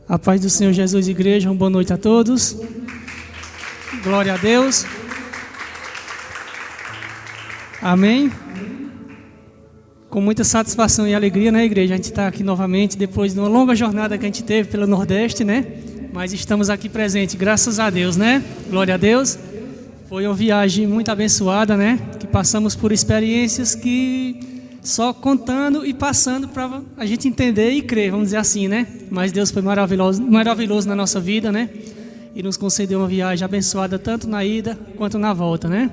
A paz do Senhor Jesus, igreja, uma boa noite a todos. Glória a Deus. Amém. Com muita satisfação e alegria, né, igreja? A gente está aqui novamente, depois de uma longa jornada que a gente teve pelo Nordeste, né? Mas estamos aqui presentes, graças a Deus, né? Glória a Deus. Foi uma viagem muito abençoada, né? Que passamos por experiências que só contando e passando para a gente entender e crer, vamos dizer assim, né? Mas Deus foi maravilhoso na nossa vida, né? E nos concedeu uma viagem abençoada tanto na ida quanto na volta, né?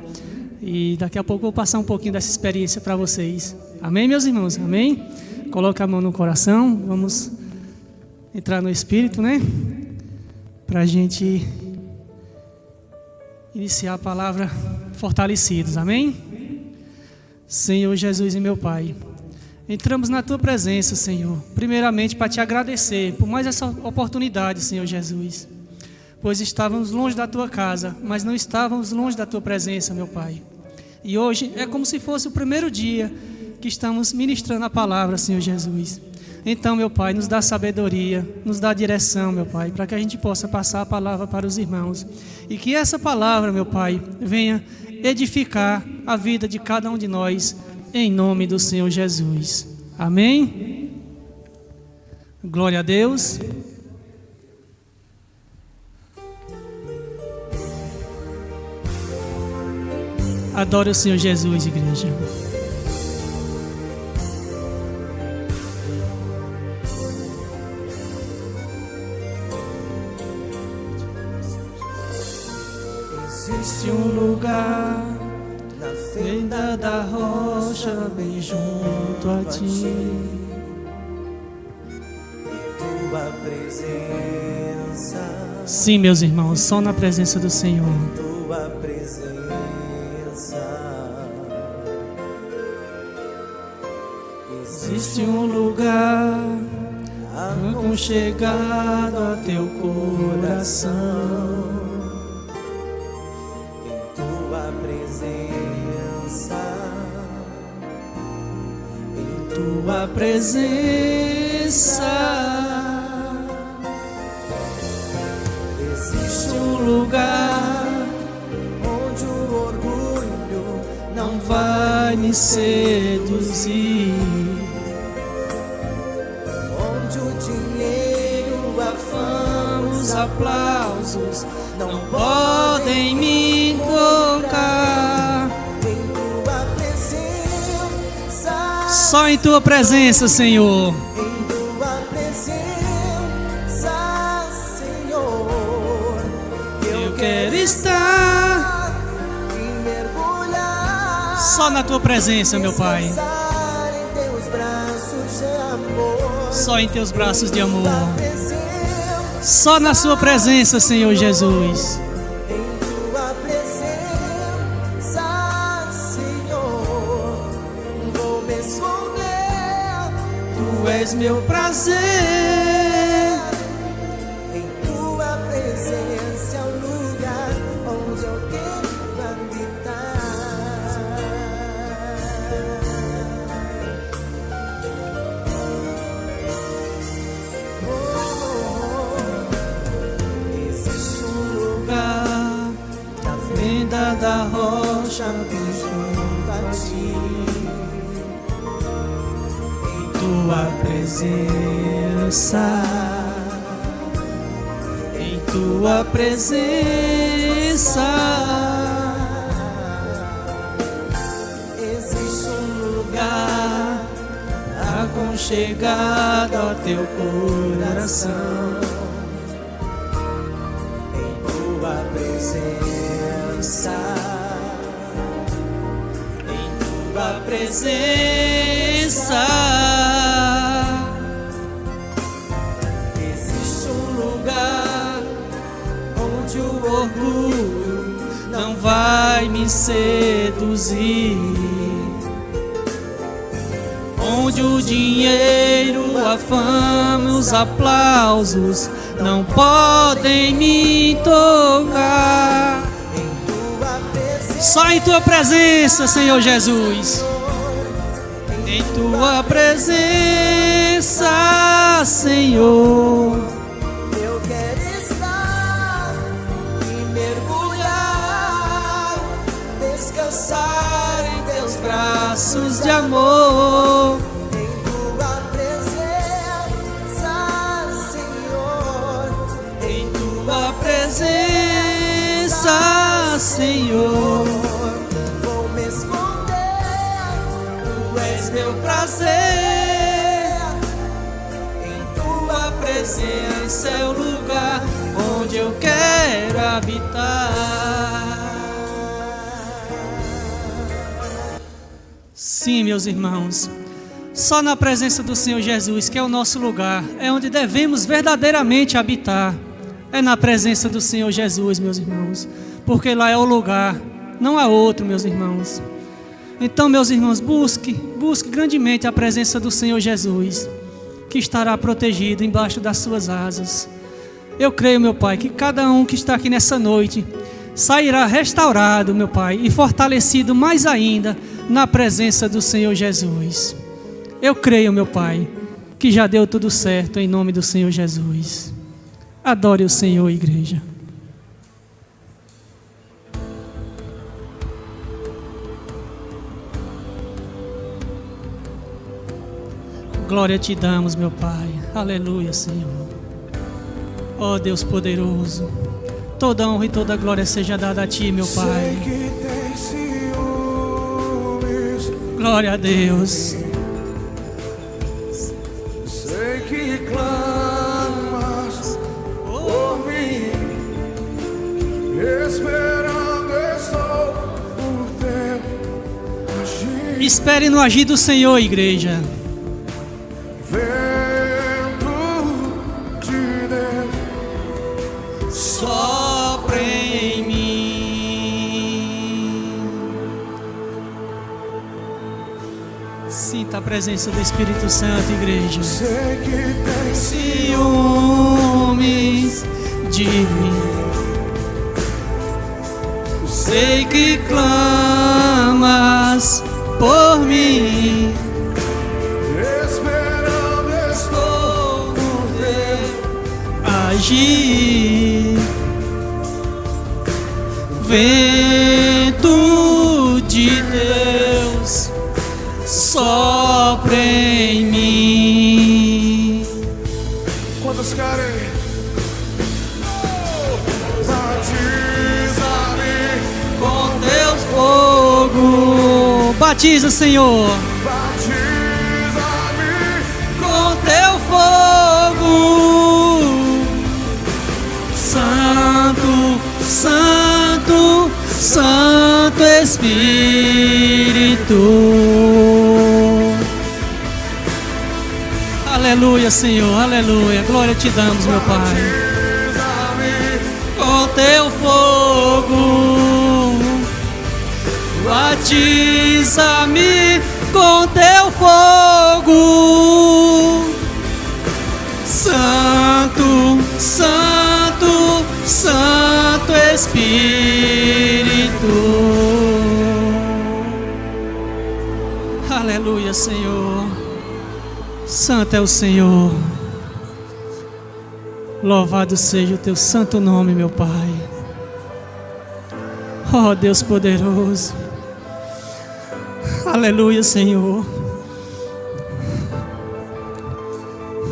E daqui a pouco eu vou passar um pouquinho dessa experiência para vocês. Amém, meus irmãos? Amém? Coloca a mão no coração, vamos entrar no Espírito, né? Para a gente iniciar a palavra fortalecidos. Amém? Senhor Jesus e meu Pai, entramos na Tua presença, Senhor, primeiramente para Te agradecer por mais essa oportunidade, Senhor Jesus, pois estávamos longe da Tua casa, mas não estávamos longe da Tua presença, meu Pai. E hoje é como se fosse o primeiro dia que estamos ministrando a palavra, Senhor Jesus. Então, meu Pai, nos dá sabedoria, nos dá direção, meu Pai, para que a gente possa passar a palavra para os irmãos. E que essa palavra, meu Pai, venha edificar a vida de cada um de nós, em nome do Senhor Jesus. Amém? Glória a Deus. Adore o Senhor Jesus, igreja. Existe um lugar na fenda da rocha, bem junto a Ti. Tua presença. Sim, meus irmãos, só na presença do Senhor. Tua presença. Existe um lugar aconchegado a Teu coração. Tua presença. Existe um lugar Onde o orgulho não vai me seduzir, onde o dinheiro, a fama, os aplausos não podem me tocar. em tua presença. Só em Tua presença, Senhor. Em tua presença, Senhor, Eu quero estar e mergulhar. só na Tua presença, meu Pai. Descansar em teus braços de amor. Só em Teus braços de amor. Tua presença. Só na Sua presença, Senhor Jesus. Em tua presença, Senhor, vou me esconder. Tu és meu prazer. Em tua presença é o lugar onde eu quero habitar. Existe um lugar Na fenda da rocha, bem junto a ti. Tua presença. Em Tua presença. Existe um lugar Aconchegado ao Teu coração. em tua presença. Em Tua presença. Existe um Lugar onde o orgulho não vai me seduzir, onde o dinheiro, a fama, os aplausos não podem me tocar. em tua presença. Só em Tua presença, Senhor Jesus. Em Tua presença, Senhor, laços de amor. Em tua presença, Senhor. Em tua presença, Senhor, Vou me esconder. tu és meu prazer. Em tua presença é o lugar onde eu quero habitar. Sim, meus irmãos, só na presença do Senhor Jesus, que é o nosso lugar, é onde devemos verdadeiramente habitar. É na presença do Senhor Jesus, meus irmãos, porque lá é o lugar, não há outro, meus irmãos. Então, meus irmãos, busque grandemente a presença do Senhor Jesus, que estará protegido embaixo das suas asas. Eu creio, meu Pai, que cada um que está aqui nessa noite sairá restaurado, meu Pai, e fortalecido mais ainda na presença do Senhor Jesus. Eu creio, meu Pai, que já deu tudo certo em nome do Senhor Jesus. Adore o Senhor, igreja. Glória te damos, meu Pai. Aleluia, Senhor. Ó Deus poderoso, toda honra e toda glória seja dada a Ti, meu Pai. Sei que tem ciúmes, Glória a Deus. sei que clamas por mim, esperando estou por teu agir. Espere no agir do Senhor, igreja. Vento de Deus, Sopra em mim. Sinta a presença do Espírito Santo, igreja. sei que tem Ciúmes de mim. Sei que clamas por mim. esperando estou Por ver agir. Vento de Deus, sopra em mim. Quantos querem? Batiza-me, Com teu fogo, batiza, Senhor. batiza-me, Com teu fogo, Santo, Santo, Santo Espírito. Aleluia, Senhor, aleluia. Glória te damos, meu Pai. batiza-me, Com teu fogo, batiza-me com teu fogo, Santo, Santo, Santo Espírito. Aleluia, Senhor. Santo é o Senhor. Louvado seja o teu santo nome, meu Pai. Ó Deus poderoso. Aleluia, Senhor.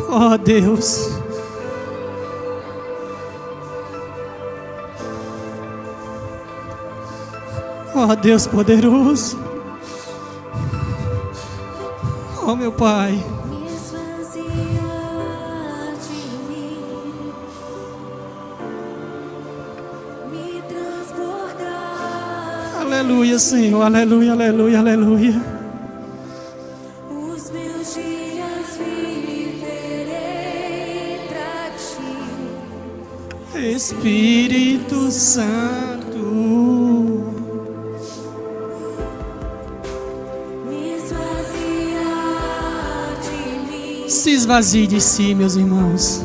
Ó Deus. Ó Deus poderoso. Ó meu Pai. Me esvazia de mim, me transbordar. Aleluia, Senhor. Aleluia, aleluia, aleluia. Os meus dias viverei pra ti. Espírito Santo. Me esvazia de mim, Se esvazie de si, meus irmãos.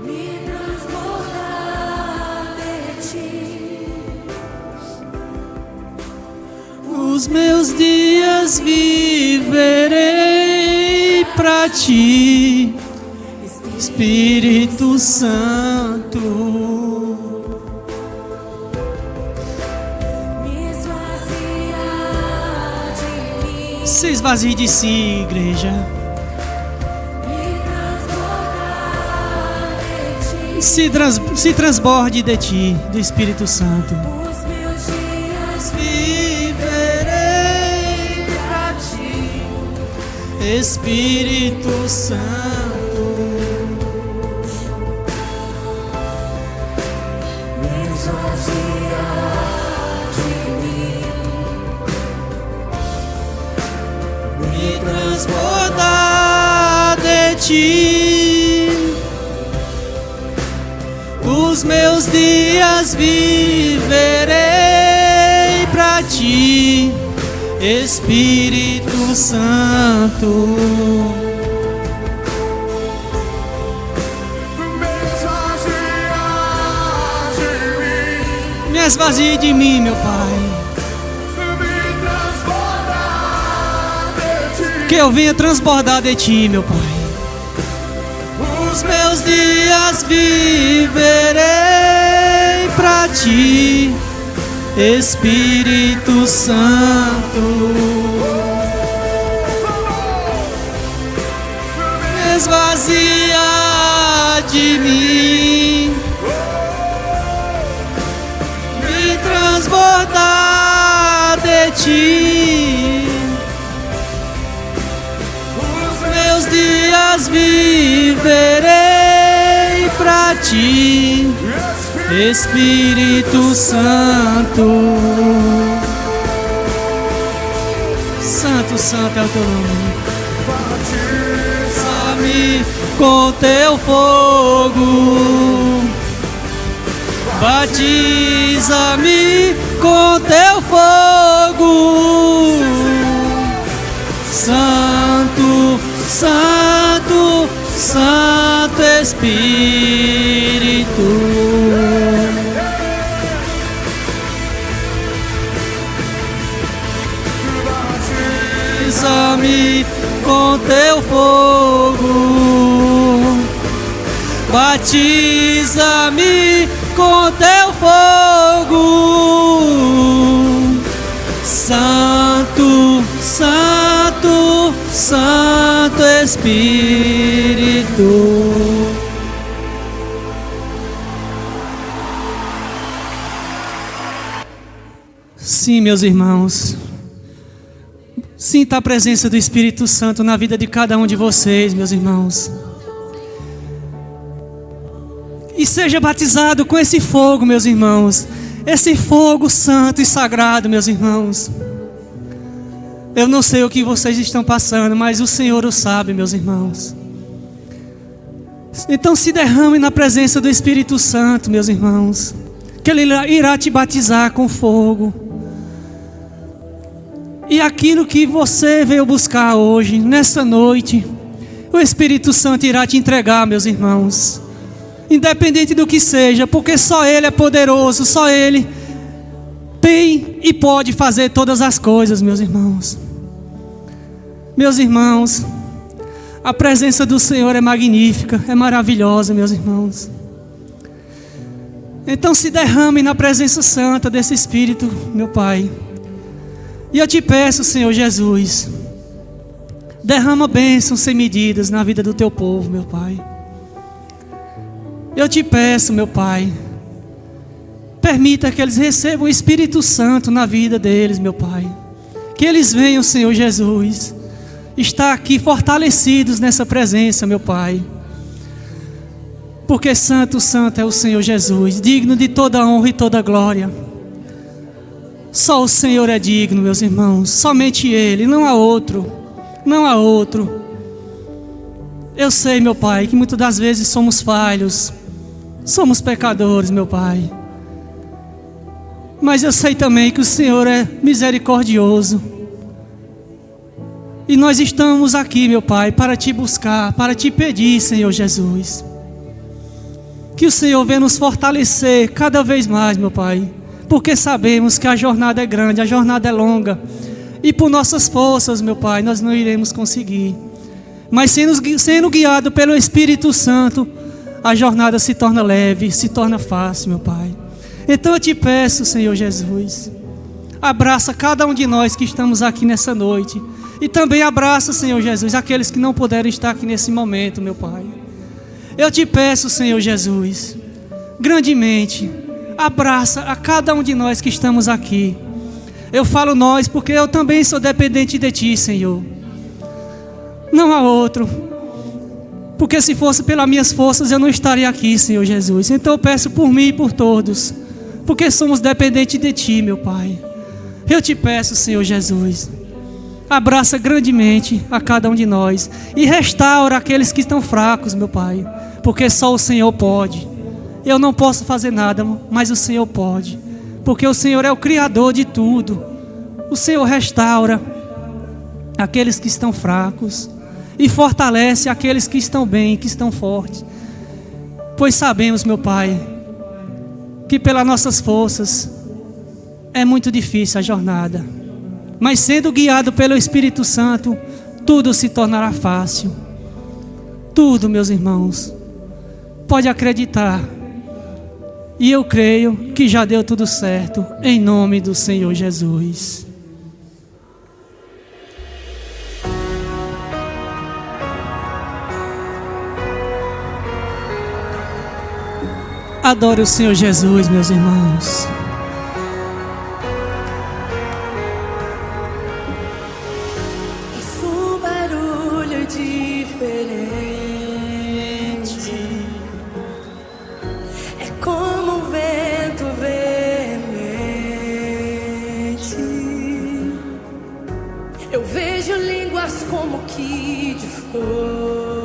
me transbordar de ti. Os meus dias viverei pra ti, Espírito Santo. Me esvazia de mim, Se esvazie de si, igreja. me transbordar de ti. Se transborde de ti, do Espírito Santo. Os meus dias Viverei pra ti, Espírito Santo. me esvaziar de mim. Me transbordar de ti. Os meus dias viverei pra ti, Espírito Santo. Me esvazie de mim, meu Pai. Que eu venha transbordar de ti, meu Pai. Os meus dias viverei pra ti, Espírito Santo. Me esvazia de mim, me transbordar de ti. Meus dias viverei pra ti, Espírito Santo. Santo, santo é o teu nome. Batiza-me com teu fogo. Batiza-me com teu fogo. Santo, Santo, Santo Espírito. Batiza-me com teu fogo. Batiza-me com teu fogo. Santo, Santo, Santo Espírito. Sim, meus irmãos. Sinta a presença do Espírito Santo na vida de cada um de vocês, meus irmãos. E seja batizado com esse fogo, meus irmãos. Esse fogo santo e sagrado, meus irmãos. Eu não sei o que vocês estão passando, mas o Senhor o sabe, meus irmãos. Então se derrame na presença do Espírito Santo, meus irmãos. Que Ele irá te batizar com fogo. E aquilo que você veio buscar hoje, nessa noite, o Espírito Santo irá te entregar, meus irmãos. Independente do que seja, porque só Ele é poderoso, só Ele tem e pode fazer todas as coisas, meus irmãos. Meus irmãos, a presença do Senhor é magnífica, é maravilhosa, meus irmãos. Então se derrame na presença santa desse Espírito, meu Pai. E eu te peço, Senhor Jesus, derrama bênçãos sem medidas na vida do teu povo, meu Pai. Eu te peço, meu Pai, permita que eles recebam o Espírito Santo na vida deles, meu Pai. Que eles venham, Senhor Jesus, estar aqui fortalecidos nessa presença, meu Pai. Porque santo, santo é o Senhor Jesus, digno de toda honra e toda glória. Só o Senhor é digno, meus irmãos, somente Ele, não há outro, não há outro. Eu sei, meu Pai, que muitas das vezes somos falhos, somos pecadores, meu Pai. Mas eu sei também que o Senhor é misericordioso. E nós estamos aqui, meu Pai, para te buscar, para te pedir, Senhor Jesus. Que o Senhor venha nos fortalecer cada vez mais, meu Pai. Porque sabemos que a jornada é grande, a jornada é longa. E por nossas forças, meu Pai, nós não iremos conseguir. Mas sendo guiado pelo Espírito Santo, a jornada se torna leve, se torna fácil, meu Pai. Então eu te peço, Senhor Jesus, abraça cada um de nós que estamos aqui nessa noite. E também abraça, Senhor Jesus, aqueles que não puderam estar aqui nesse momento, meu Pai. Eu te peço, Senhor Jesus, grandemente, abraça a cada um de nós que estamos aqui. Eu falo nós porque eu também sou dependente de Ti, Senhor. Não há outro. Porque se fosse pelas minhas forças eu não estaria aqui, Senhor Jesus. Então eu peço por mim e por todos, porque somos dependentes de Ti, meu Pai. Eu te peço, Senhor Jesus, abraça grandemente a cada um de nós e restaura aqueles que estão fracos, meu Pai, porque só o Senhor pode. Eu não posso fazer nada, mas o Senhor pode, porque o Senhor é o Criador de tudo. O Senhor restaura aqueles que estão fracos e fortalece aqueles que estão bem, que estão fortes. Pois sabemos, meu Pai, que pelas nossas forças é muito difícil a jornada, mas sendo guiado pelo Espírito Santo, tudo se tornará fácil. Tudo, meus irmãos. Pode acreditar. E eu creio que já deu tudo certo, em nome do Senhor Jesus. Adore o Senhor Jesus, meus irmãos. Um barulho diferente, é como um vento veemente. Eu vejo línguas como que de fogo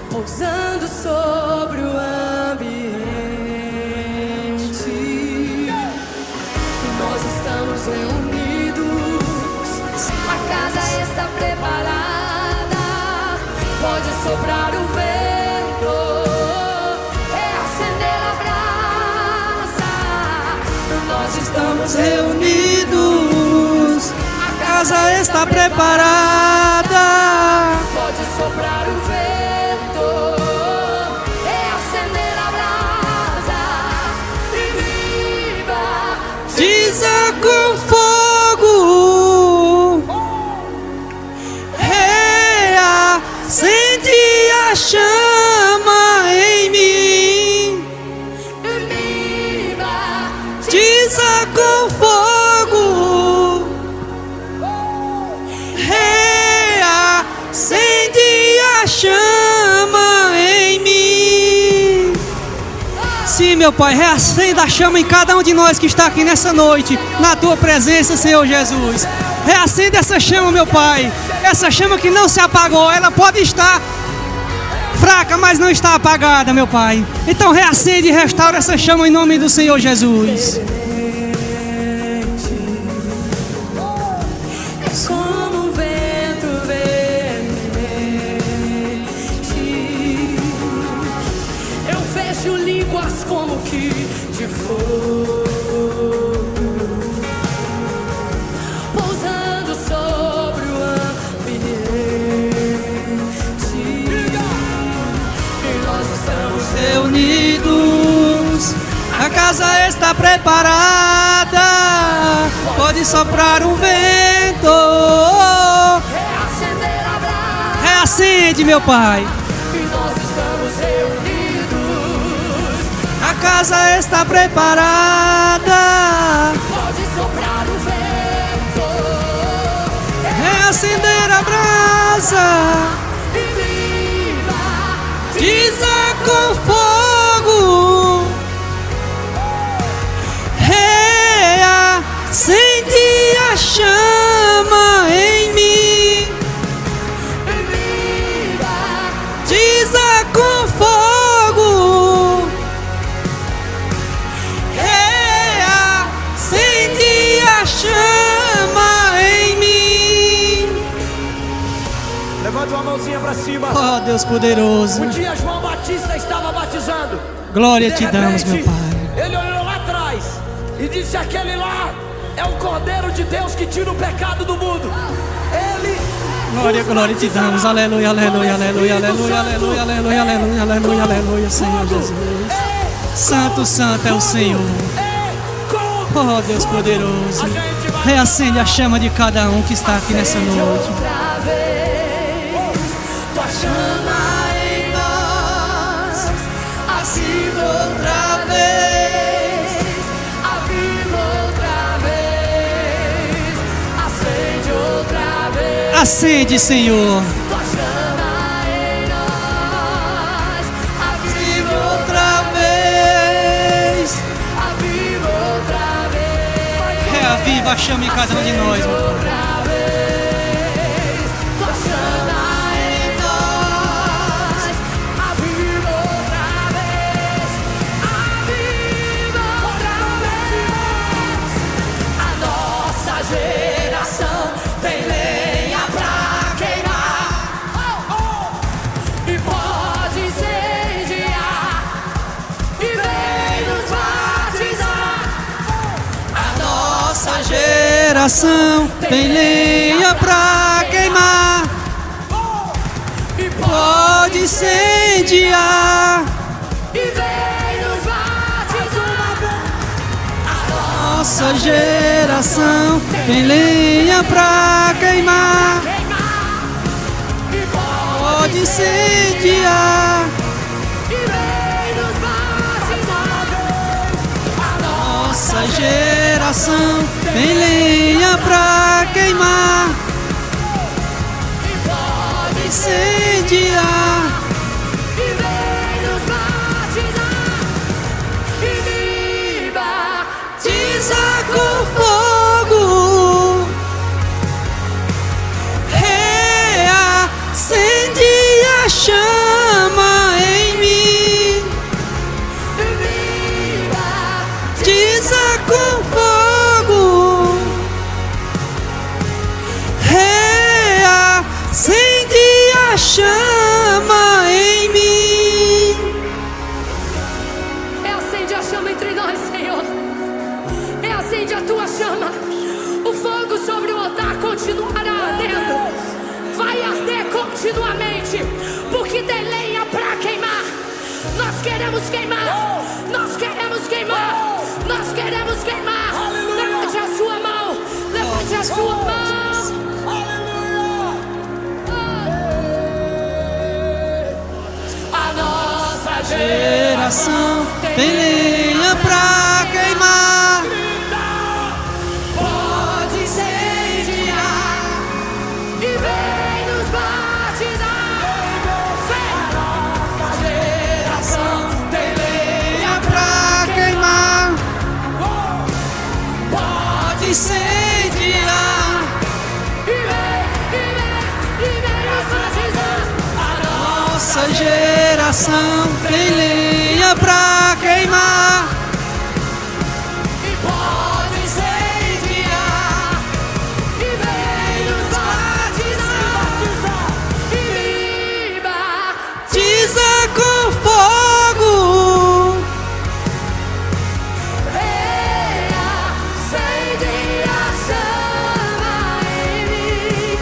pousando sobre o ambiente. E nós estamos reunidos, a casa está preparada. Pode soprar o vento, reacender a brasa. Nós estamos Reunidos, a casa está preparada. Pode soprar o vento, reacender a brasa e viva. Diza com fogo, reacende a chama em mim. Viva. Diza com fogo, reacende a chama em mim. Sim, meu Pai, reacenda a chama em cada um de nós que está aqui nessa noite, na Tua presença, Senhor Jesus. Reacenda essa chama, meu Pai, essa chama que não se apagou. Ela pode estar fraca, mas não está apagada, meu Pai. Então reacende e restaura essa chama em nome do Senhor Jesus. É como um vento veemente. Eu vejo línguas como que de fogo pousando sobre o ambiente. E nós estamos Reunidos, a casa está preparada. Pode soprar um vento, reacender a brasa. reacende, meu Pai. E nós estamos reunidos. A casa está preparada. Pode soprar o vento, Reacender a brasa. e viva. Diza com fogo, reacende a chama em mim. Viva. Diza com fogo, reacende a chama em mim. Levanta uma mãozinha pra cima. Oh, Deus poderoso, Um dia João Batista estava batizando. glória De te damos, meu repente, Pai. ele olhou lá atrás e disse: aquele lá é o Cordeiro de Deus que tira o pecado do mundo. Ele Glória, glória te damos, aleluia, aleluia, aleluia, aleluia, aleluia, aleluia, aleluia, aleluia, aleluia, Senhor Jesus. Santo, santo é o Senhor. Oh, Deus poderoso. A gente vai Reacende a chama de cada um que está aqui nessa noite. Outra vez, tua chama em nós, aviva outra vez, aviva outra vez, acende outra vez. Acende, Senhor. Tua chama em nós, aviva Outra vez. aviva outra vez. Reaviva a chama em cada um de nós, meu Pai. Outra vez, tua chama em nós, aviva outra vez, aviva outra vez. A nossa geração tem lenha pra queimar, e pode incendiar, e vem nos batizar. A nossa Geração tem lenha pra queimar. e Pode incendiar. e vem nos batizar. Nossa geração tem lenha pra queimar. E Pode incendiar. e vem nos batizar. Nossa geração tem lenha pra queimar. Pode Incendiar. e vem nos batizar. E me batiza Com fogo. Reacende a chama em mim. me batiza Batiza com fogo. Reacende a chama em mim. Reacende a chama entre nós, Senhor. Reacende a tua chama. O fogo sobre o altar continuará ardendo. Vai arder continuamente, porque tem lenha pra queimar. Nós queremos queimar. Nós queremos queimar. Nós queremos queimar. Levante a sua mão. Levante a sua mão. A nossa Geração tem lenha pra queimar. pode incendiar e vem nos batizar. Vem. Nossa geração tem lenha Pra queimar. pode Incendiar. e vem nos batizar. A Nossa geração tem lenha pra queimar. e pode incendiar e vem nos batizar. E me Batiza com fogo. acende a chama em mim.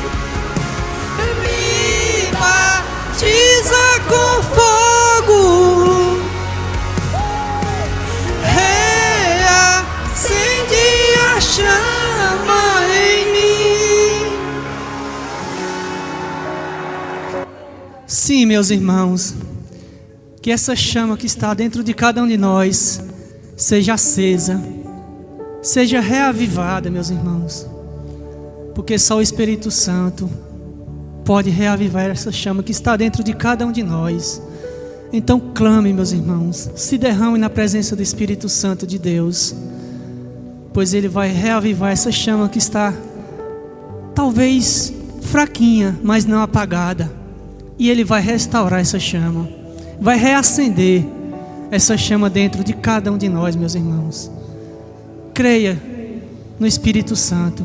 Me batiza com fogo. Reacende a chama em mim. Sim, meus irmãos, que essa chama que está dentro de cada um de nós seja acesa, seja reavivada, meus irmãos, porque só o Espírito Santo pode reavivar essa chama que está dentro de cada um de nós. Então clame, meus irmãos, se derrame na presença do Espírito Santo de Deus, pois Ele vai reavivar essa chama que está talvez fraquinha, mas não apagada, e Ele vai restaurar essa chama, vai reacender essa chama dentro de cada um de nós, meus irmãos. Creia no Espírito Santo,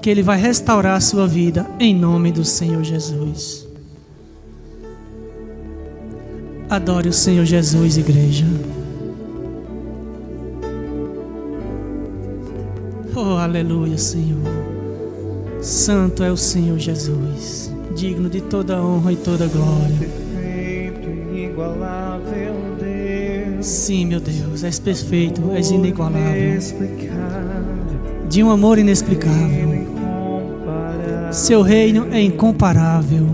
que Ele vai restaurar a sua vida, em nome do Senhor Jesus. Adore o Senhor Jesus, igreja. Oh, aleluia, Senhor. Santo é o Senhor Jesus, digno de toda honra e toda glória. Perfeito, inigualável Deus. Sim, meu Deus, és perfeito, és inigualável. Inexplicável, de um amor inexplicável. Seu reino é incomparável.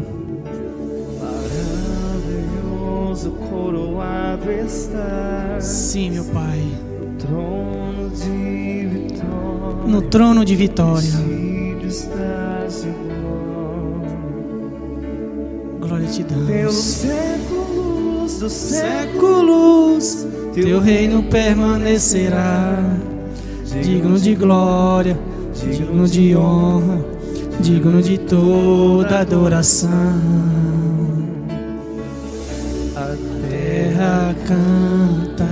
Maravilhoso, coroado está. Sim, meu Pai. Trono de vitória. No trono de vitória. Estás em Glória te pelos damos. séculos dos Séculos, teu reino permanecerá. Digno de glória, digno de honra, digno de toda adoração. A terra canta,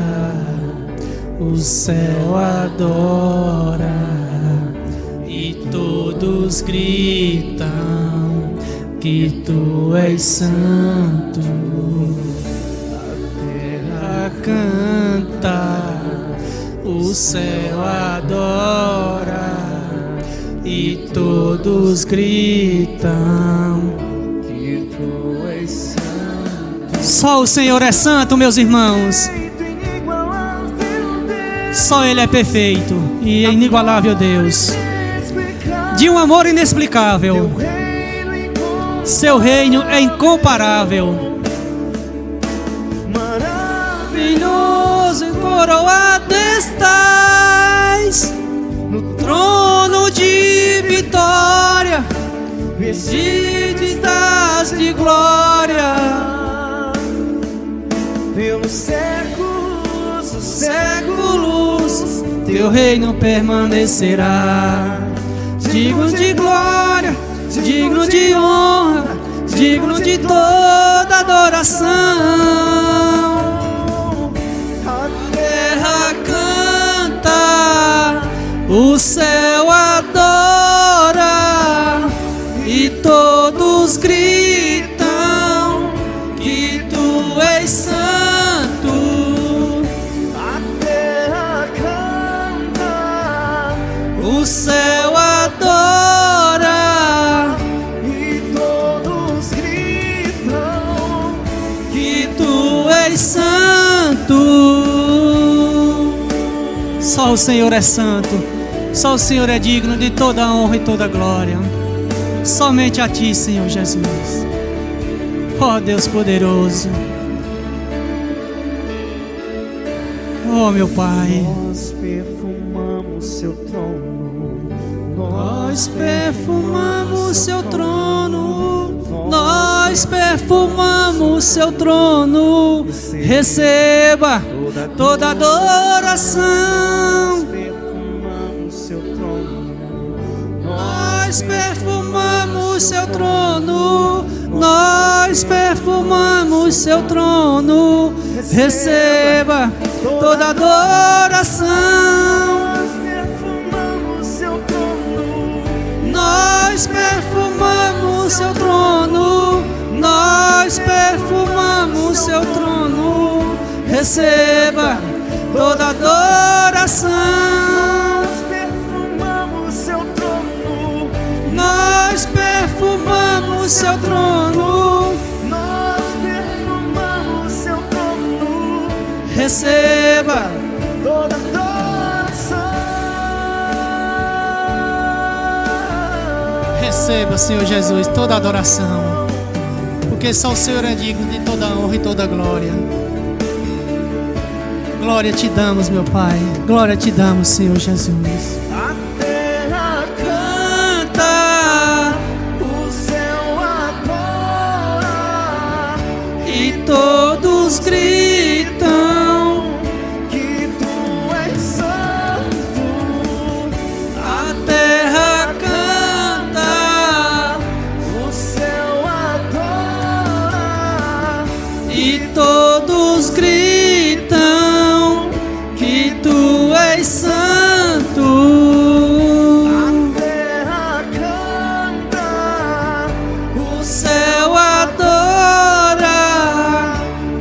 o céu adora, e todos gritam que tu és santo. A terra canta, o céu adora, e todos gritam que tu és santo. Só o Senhor é santo, meus irmãos. Só Ele é perfeito e inigualável Deus, de um amor inexplicável. Seu reino é incomparável. Maravilhoso e coroado estás no trono de vitória, vestido estás de glória. Pelos séculos, os Séculos, teu reino permanecerá. Digno de glória, digno de honra, digno de toda adoração. A terra canta, o céu adora, e todos gritam que tu és santo. a terra canta, O céu adora, e todos gritam que tu és santo. Só o Senhor é santo, só o Senhor é digno de toda a honra e toda a glória. Somente a Ti, Senhor Jesus. Ó Deus poderoso, ó meu Pai. nós perfumamos seu trono. Nós perfumamos seu trono, nós perfumamos seu trono. Receba toda adoração. Perfumamos seu trono. Nós perfumamos seu trono, nós perfumamos seu trono. Receba toda adoração. Perfumamos seu trono. Nós perfumamos seu trono, nós perfumamos seu trono. Receba toda adoração. Perfumamos seu trono. Nós perfumamos seu trono. Nós perfumamos seu trono. Receba Toda adoração. Receba, Senhor Jesus, toda adoração, porque só o Senhor é digno de toda honra e toda glória. Glória te damos, meu Pai, glória te damos, Senhor Jesus. A terra Canta, o céu adora, e todos gritam, que tu és santo. a terra canta, O céu adora, e todos gritam que tu és santo. a terra canta, O céu adora,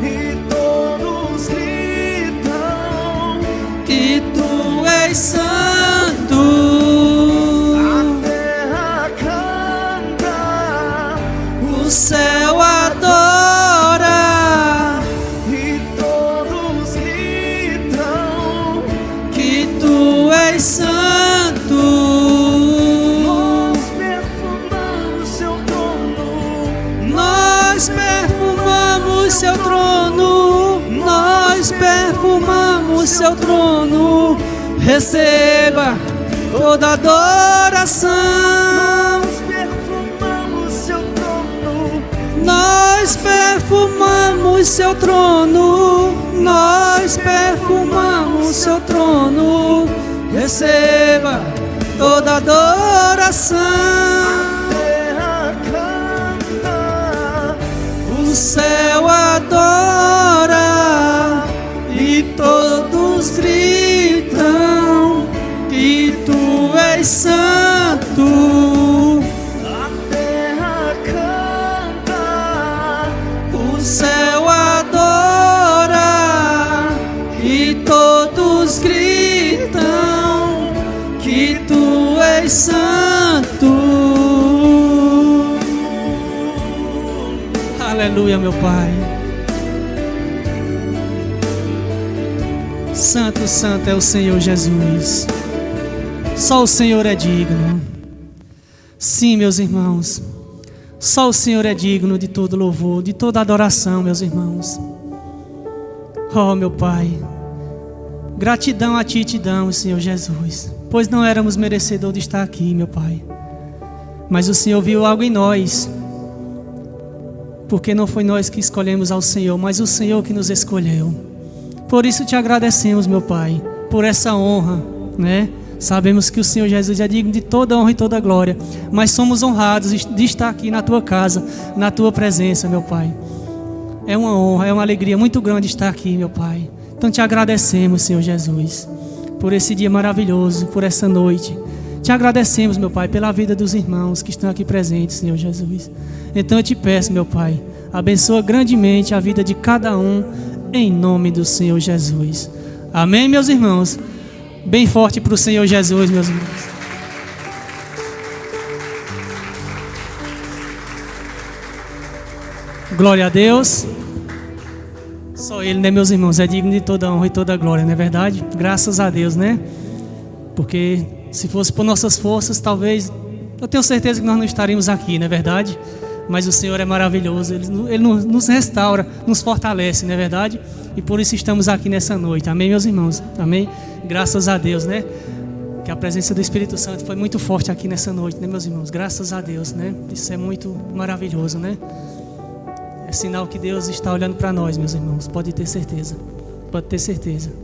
e todos gritam. que tu és santo. A terra canta, O céu adora, e todos seu trono, receba toda adoração. perfumamos seu trono, Nós perfumamos seu trono, nós perfumamos seu trono, receba toda adoração. terra canta, O céu adora e todos gritam que tu és santo. a terra canta, O céu adora e todos gritam que tu és santo. Aleluia, meu Pai. Santo, santo é o Senhor Jesus. Só o Senhor é digno. Sim, meus irmãos. Só o Senhor é digno de todo louvor, de toda adoração, meus irmãos. Oh, meu Pai, gratidão a Ti te damos, Senhor Jesus, pois não éramos merecedores de estar aqui, meu Pai. Mas o Senhor viu algo em nós, porque não foi nós que escolhemos ao Senhor, mas o Senhor que nos escolheu. Por isso te agradecemos, meu Pai, por essa honra, né? Sabemos que o Senhor Jesus é digno de toda honra e toda glória, mas somos honrados de estar aqui na Tua casa, na Tua presença, meu Pai. É uma honra, é uma alegria muito grande estar aqui, meu Pai. Então te agradecemos, Senhor Jesus, por esse dia maravilhoso, por essa noite. Te agradecemos, meu Pai, pela vida dos irmãos que estão aqui presentes, Senhor Jesus. Então eu te peço, meu Pai, abençoa grandemente a vida de cada um, em nome do Senhor Jesus. Amém, meus irmãos? Bem forte para o Senhor Jesus, meus irmãos. Glória a Deus. Só Ele, né, meus irmãos, é digno de toda honra e toda glória, não é verdade? Graças a Deus, né? Porque se fosse por nossas forças, talvez, eu tenho certeza que nós não estaríamos aqui, não é verdade? Mas o Senhor é maravilhoso, Ele nos restaura, nos fortalece, não é verdade? E por isso estamos aqui nessa noite, amém, meus irmãos? Amém? Graças a Deus, né? Que a presença do Espírito Santo foi muito forte aqui nessa noite, né, meus irmãos? Graças a Deus, né? Isso é muito maravilhoso, né? É sinal que Deus está olhando para nós, meus irmãos, pode ter certeza,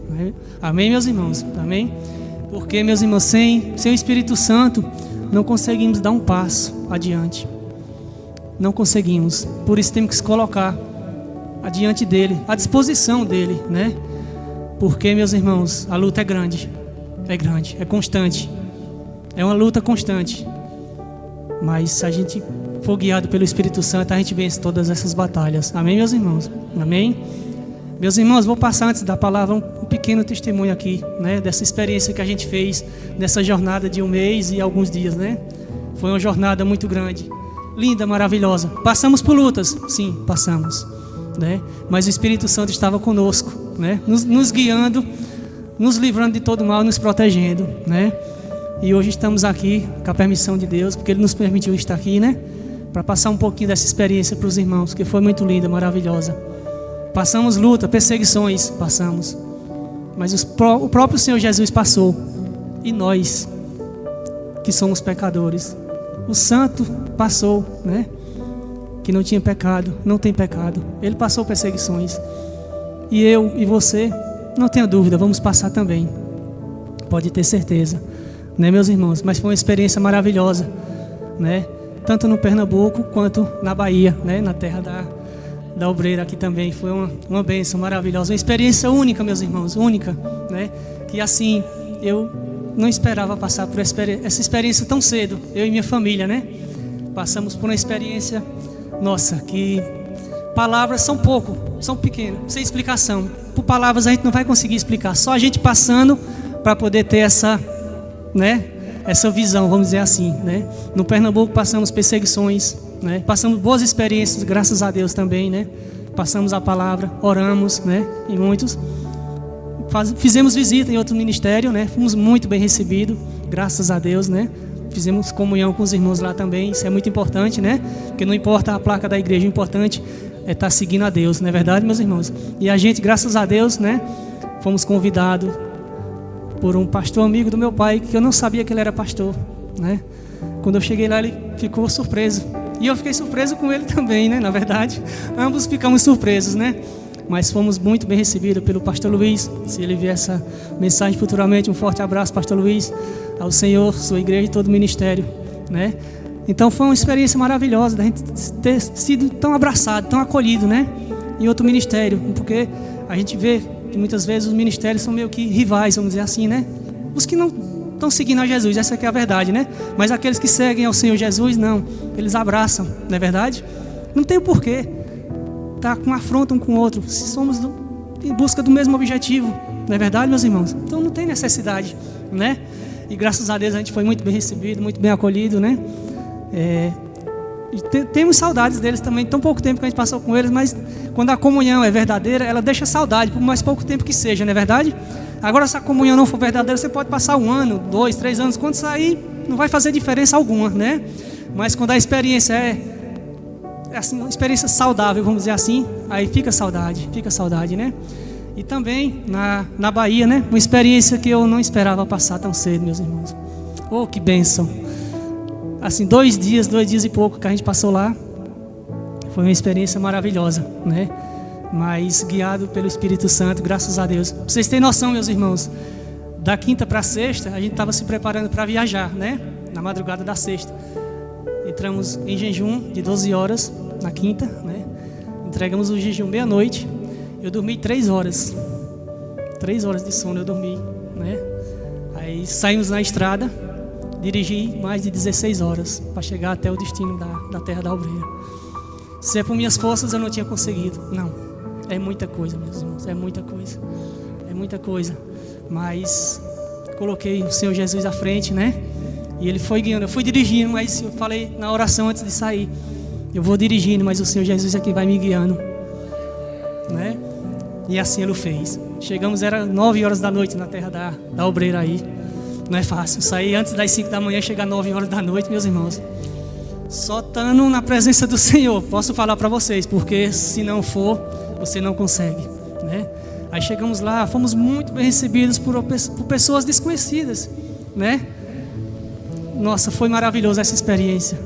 né? Amém, meus irmãos? Amém? Porque, meus irmãos, sem o Espírito Santo, não conseguimos dar um passo adiante. Não conseguimos. Por isso temos que se colocar adiante dele, à disposição dele, né? Porque, meus irmãos, a luta é grande, é constante. É uma luta constante. Mas se a gente for guiado pelo Espírito Santo, a gente vence todas essas batalhas. Amém, meus irmãos? Amém? Meus irmãos, vou passar antes da palavra um pequeno testemunho aqui, né? Dessa experiência que a gente fez nessa jornada de 1 mês e alguns dias, né? Foi uma jornada muito grande. Linda, maravilhosa. Passamos por lutas? Sim, passamos, né? Mas o Espírito Santo estava conosco, né? Nos guiando, nos livrando de todo mal, nos protegendo, né? E hoje estamos aqui com a permissão de Deus, porque Ele nos permitiu estar aqui, né? Para passar um pouquinho dessa experiência para os irmãos, que foi muito linda, maravilhosa. Passamos luta, perseguições, passamos. Mas o próprio Senhor Jesus passou. E nós, que somos pecadores, o santo passou, né? Que não tinha pecado, não tem pecado. Ele passou perseguições. E eu e você, não tenha dúvida, vamos passar também. Pode ter certeza, né, meus irmãos? Mas foi uma experiência maravilhosa, né? Tanto no Pernambuco quanto na Bahia, né? Na terra da obreira aqui também. Foi uma bênção maravilhosa. Uma experiência única, meus irmãos, única, né? Que assim, eu não esperava passar por essa experiência tão cedo, eu e minha família, né? Passamos por uma experiência, nossa, que palavras são pequenas, sem explicação. Por palavras a gente não vai conseguir explicar, só a gente passando para poder ter essa, né? Essa visão, vamos dizer assim, né? No Pernambuco passamos perseguições, né? Passamos boas experiências, graças a Deus também, né? Passamos a palavra, oramos, né? Em muitos. Fizemos visita em outro ministério, né? Fomos muito bem recebidos, graças a Deus, né? Fizemos comunhão com os irmãos lá também, isso é muito importante, né? Porque não importa a placa da igreja, o importante é estar seguindo a Deus, não é verdade, meus irmãos? E a gente, graças a Deus, né? fomos convidados por um pastor amigo do meu pai, que eu não sabia que ele era pastor, né? Quando eu cheguei lá, ele ficou surpreso. E eu fiquei surpreso com ele também, né? Na verdade, ambos ficamos surpresos, né? Mas fomos muito bem recebidos pelo pastor Luiz. Se ele vier essa mensagem futuramente, um forte abraço, pastor Luiz, ao Senhor, sua igreja e todo o ministério, né? Então foi uma experiência maravilhosa da gente ter sido tão abraçado, tão acolhido, né? Em outro ministério, porque a gente vê que muitas vezes os ministérios são meio que rivais, vamos dizer assim, né? Os que não estão seguindo a Jesus, essa que é a verdade, né? Mas aqueles que seguem ao Senhor Jesus, não, eles abraçam, não é verdade? Não tem o porquê tá com afronta um com o outro, se somos em busca do mesmo objetivo, não é verdade, meus irmãos? Então não tem necessidade, né? E graças a Deus a gente foi muito bem recebido, muito bem acolhido, né? Temos saudades deles também, tão pouco tempo que a gente passou com eles, mas quando a comunhão é verdadeira, ela deixa saudade, por mais pouco tempo que seja, não é verdade? Agora, se a comunhão não for verdadeira, você pode passar 1 ano, 2, 3 anos, quando sair, não vai fazer diferença alguma, né? Mas quando a experiência é assim, uma experiência saudável, vamos dizer assim, aí fica saudade, né? E também na Bahia, né? Uma experiência que eu não esperava passar tão cedo, meus irmãos. Oh, que bênção! Assim, 2 dias e pouco que a gente passou lá, foi uma experiência maravilhosa, né? Mas guiado pelo Espírito Santo, graças a Deus. Pra vocês terem noção, meus irmãos, da quinta para sexta, a gente estava se preparando para viajar, né? Na madrugada da sexta. Entramos em jejum de 12 horas na quinta, né? Entregamos o jejum meia-noite. Eu dormi 3 horas. 3 horas de sono eu dormi, né? Aí saímos na estrada, dirigi mais de 16 horas para chegar até o destino da Terra da Obreira. Se é por minhas forças, eu não tinha conseguido. Não, é muita coisa, meus irmãos, é muita coisa. É muita coisa. Mas coloquei o Senhor Jesus à frente, né? E Ele foi guiando. Eu fui dirigindo, mas eu falei na oração antes de sair: eu vou dirigindo, mas o Senhor Jesus é quem vai me guiando, né? E assim Ele o fez. Chegamos, era 9 horas da noite na Terra da Obreira aí. Não é fácil. Sair antes das 5 da manhã, chegar 9 horas da noite, meus irmãos. Só estando na presença do Senhor, posso falar para vocês, porque se não for, você não consegue, né? Aí chegamos lá, fomos muito bem recebidos por pessoas desconhecidas, né? Nossa, foi maravilhosa essa experiência.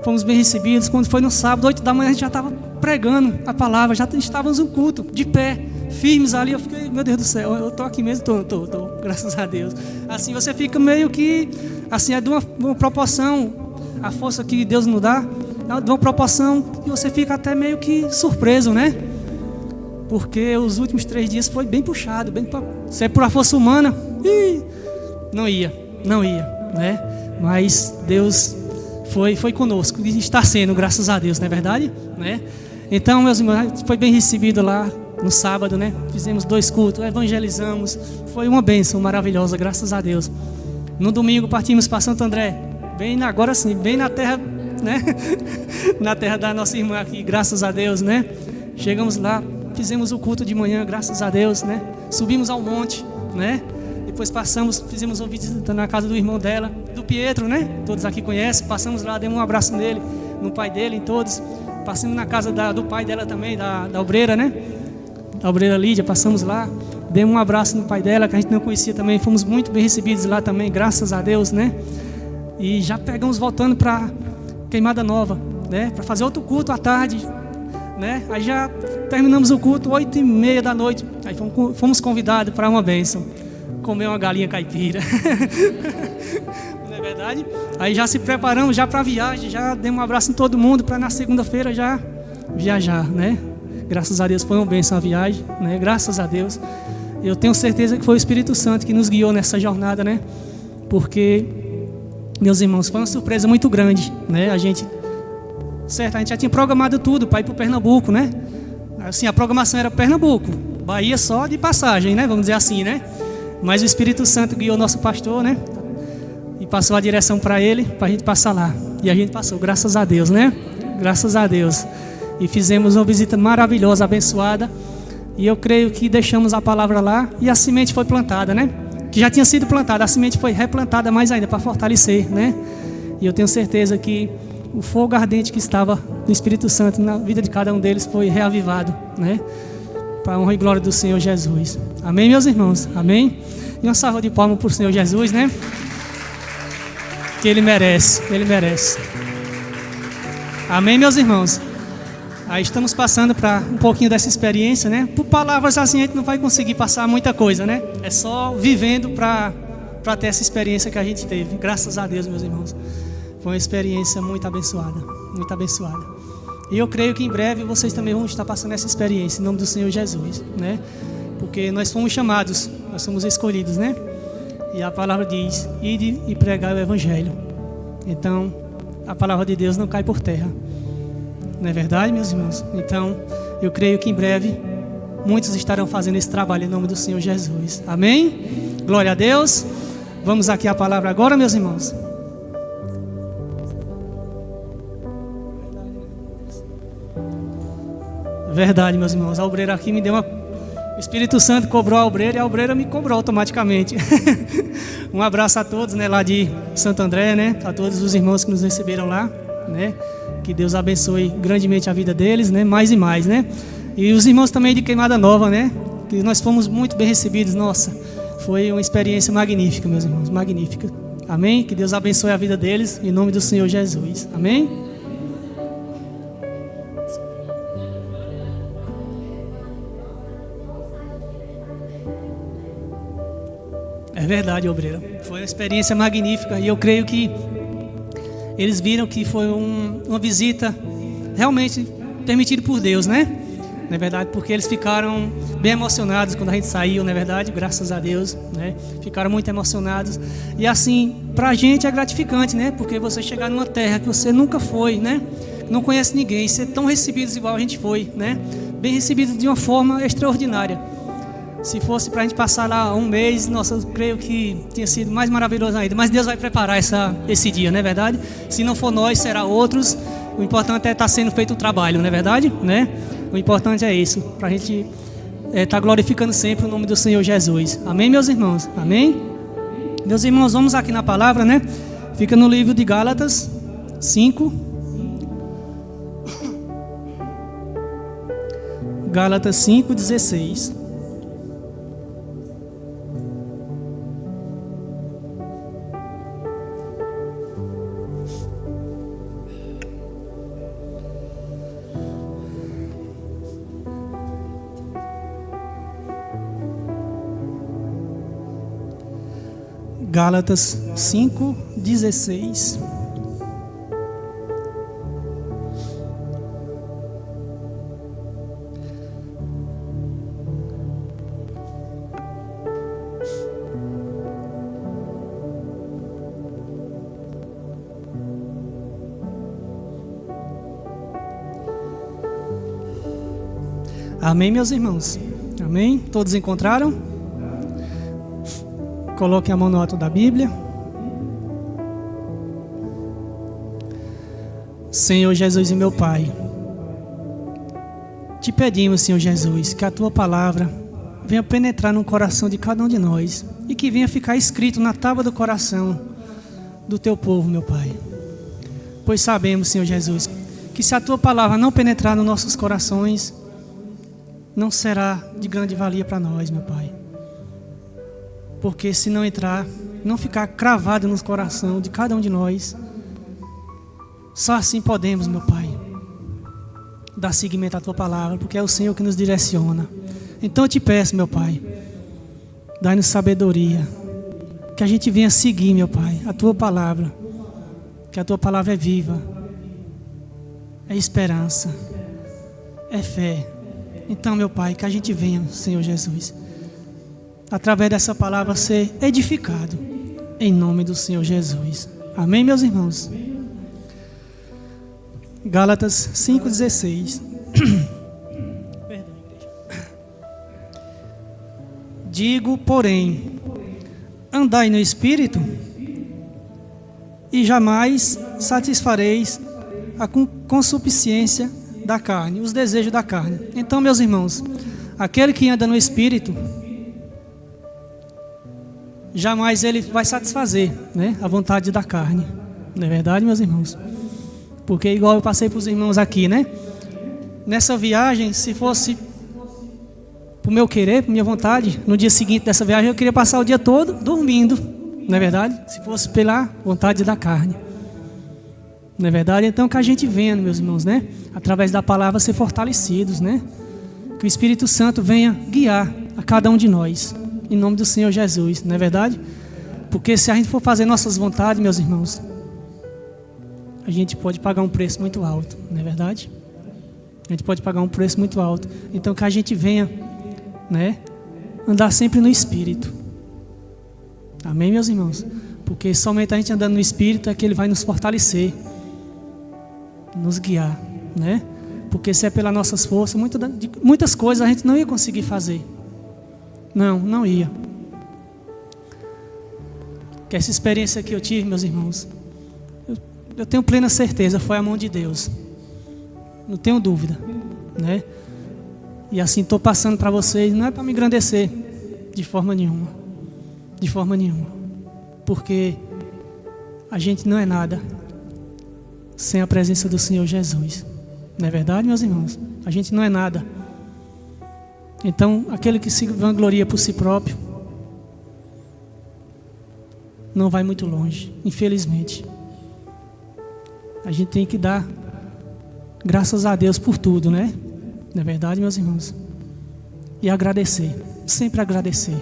Fomos bem recebidos. Quando foi no sábado, 8 da manhã, a gente já estava pregando a palavra, já estávamos no culto, de pé, firmes ali. Eu fiquei, meu Deus do céu, eu estou aqui mesmo, tô, graças a Deus. Assim, você fica meio que, assim, é de uma proporção, a força que Deus nos dá, é de uma proporção que você fica até meio que surpreso, né? Porque os últimos 3 dias foi bem puxado, se é por a força humana, não ia, né? Mas Deus foi conosco, e está sendo, graças a Deus, não é verdade? Né? Então, meus irmãos, foi bem recebido lá no sábado, né? Fizemos 2 cultos, evangelizamos, foi uma bênção maravilhosa, graças a Deus. No domingo partimos para Santo André, agora sim, bem na terra, né? Na terra da nossa irmã aqui, graças a Deus, né? Chegamos lá, fizemos o culto de manhã, graças a Deus, né? Subimos ao monte, né? Depois fizemos uma visita na casa do irmão dela, do Pietro, né? Todos aqui conhecem. Passamos lá, demos um abraço nele, no pai dele, em todos. Passamos na casa do pai dela também, da obreira, né? Da obreira Lídia, passamos lá, demos um abraço no pai dela, que a gente não conhecia também. Fomos muito bem recebidos lá também, graças a Deus, né? E já pegamos voltando para Queimada Nova, né? Para fazer outro culto à tarde, né? Aí já terminamos o culto 8h30 da noite. Aí fomos convidados para uma bênção, comer uma galinha caipira. Não é verdade? Aí já se preparamos já para a viagem, já demos um abraço em todo mundo para na segunda-feira já viajar, né? Graças a Deus foi uma bênção a viagem, né? Graças a Deus. Eu tenho certeza que foi o Espírito Santo que nos guiou nessa jornada, né? Porque, meus irmãos, foi uma surpresa muito grande, né? A gente já tinha programado tudo para ir para o Pernambuco, né? Assim, a programação era Pernambuco, Bahia só de passagem, né? Vamos dizer assim, né? Mas o Espírito Santo guiou nosso pastor, né? E passou a direção para ele, para a gente passar lá. E a gente passou, graças a Deus, né? Graças a Deus. E fizemos uma visita maravilhosa, abençoada. E eu creio que deixamos a palavra lá e a semente foi plantada, né? Que já tinha sido plantada, a semente foi replantada mais ainda para fortalecer, né? E eu tenho certeza que o fogo ardente que estava no Espírito Santo na vida de cada um deles foi reavivado, né? para a honra e glória do Senhor Jesus. Amém, meus irmãos? Amém? E uma salva de palmas para o Senhor Jesus, né? Que Ele merece, Ele merece. Amém, meus irmãos? Aí estamos passando para um pouquinho dessa experiência, né? Por palavras assim a gente não vai conseguir passar muita coisa, né? É só vivendo para ter essa experiência que a gente teve. Graças a Deus, meus irmãos. Foi uma experiência muito abençoada, muito abençoada. E eu creio que em breve vocês também vão estar passando essa experiência, em nome do Senhor Jesus, né? Porque nós fomos chamados, nós somos escolhidos, né? E a palavra diz, ide e pregai o Evangelho. Então, a palavra de Deus não cai por terra. Não é verdade, meus irmãos? Então, eu creio que em breve muitos estarão fazendo esse trabalho em nome do Senhor Jesus. Amém? Glória a Deus. Vamos aqui à palavra agora, meus irmãos. Verdade, meus irmãos. A obreira aqui me deu uma... O Espírito Santo cobrou a obreira e a obreira me cobrou automaticamente. Um abraço a todos, né, lá de Santo André, né? A todos os irmãos que nos receberam lá, né? Que Deus abençoe grandemente a vida deles, né? Mais e mais, né? E os irmãos também de Queimada Nova, né? Que nós fomos muito bem recebidos. Nossa, foi uma experiência magnífica, meus irmãos, magnífica. Amém? Que Deus abençoe a vida deles, em nome do Senhor Jesus. Amém? É verdade, obreira. Foi uma experiência magnífica e eu creio que eles viram que foi uma visita realmente permitida por Deus, né? Não é verdade? Porque eles ficaram bem emocionados quando a gente saiu, não é verdade? Graças a Deus, né? Ficaram muito emocionados. E assim, pra gente é gratificante, né? Porque você chegar numa terra que você nunca foi, né? Não conhece ninguém, ser tão recebidos igual a gente foi, né? Bem recebidos de uma forma extraordinária. Se fosse para a gente passar lá um mês, nossa, eu creio que tinha sido mais maravilhoso ainda. Mas Deus vai preparar esse dia, não é verdade? Se não for nós, será outros. O importante é estar sendo feito o trabalho, não é verdade? Né? O importante é isso, para a gente estar glorificando sempre o nome do Senhor Jesus. Amém, meus irmãos? Amém? Meus irmãos, vamos aqui na palavra, né? Fica no livro de Gálatas 5. Gálatas 5:16. Gálatas 5:16. Amém, meus irmãos? Amém? Todos encontraram? Coloquem a mão no alto da Bíblia. Senhor Jesus e meu Pai, te pedimos, Senhor Jesus, que a Tua palavra venha penetrar no coração de cada um de nós e que venha ficar escrito na tábua do coração do Teu povo, meu Pai. Pois sabemos, Senhor Jesus, que se a Tua palavra não penetrar nos nossos corações, não será de grande valia para nós, meu Pai. Porque se não entrar, não ficar cravado no coração de cada um de nós, só assim podemos, meu Pai, dar seguimento à Tua palavra, porque é o Senhor que nos direciona. Então eu te peço, meu Pai, dai-nos sabedoria, que a gente venha seguir, meu Pai, a Tua palavra, que a Tua palavra é viva, é esperança, é fé. Então, meu Pai, que a gente venha, Senhor Jesus, através dessa palavra ser edificado, em nome do Senhor Jesus. Amém, meus irmãos? Gálatas 5:16. Perdão, igreja. Digo, porém, andai no Espírito, e jamais satisfareis a concupiscência da carne, os desejos da carne. Então, meus irmãos, aquele que anda no Espírito, jamais ele vai satisfazer, né, a vontade da carne. Não é verdade, meus irmãos? Porque igual eu passei para os irmãos aqui, né? Nessa viagem, se fosse para o meu querer, para minha vontade, no dia seguinte dessa viagem eu queria passar o dia todo dormindo, não é verdade? Se fosse pela vontade da carne. Não é verdade? Então que a gente venha, meus irmãos, né? Através da palavra ser fortalecidos, né? Que o Espírito Santo venha guiar a cada um de nós, em nome do Senhor Jesus, não é verdade? Porque se a gente for fazer nossas vontades, meus irmãos, a gente pode pagar um preço muito alto, não é verdade? A gente pode pagar um preço muito alto. Então que a gente venha, né? Andar sempre no Espírito. Amém, meus irmãos? Porque somente a gente andando no Espírito é que Ele vai nos fortalecer, nos guiar, né? Porque se é pelas nossas forças, muitas coisas a gente não ia conseguir fazer. Não ia. Que essa experiência que eu tive, meus irmãos, eu tenho plena certeza, foi a mão de Deus. Não tenho dúvida, né? E assim estou passando para vocês, não é para me engrandecer de forma nenhuma. De forma nenhuma. Porque a gente não é nada sem a presença do Senhor Jesus. Não é verdade, meus irmãos? A gente não é nada. Então, aquele que se vangloria por si próprio não vai muito longe, infelizmente. A gente tem que dar graças a Deus por tudo, né? Não é verdade, meus irmãos? E agradecer, sempre agradecer.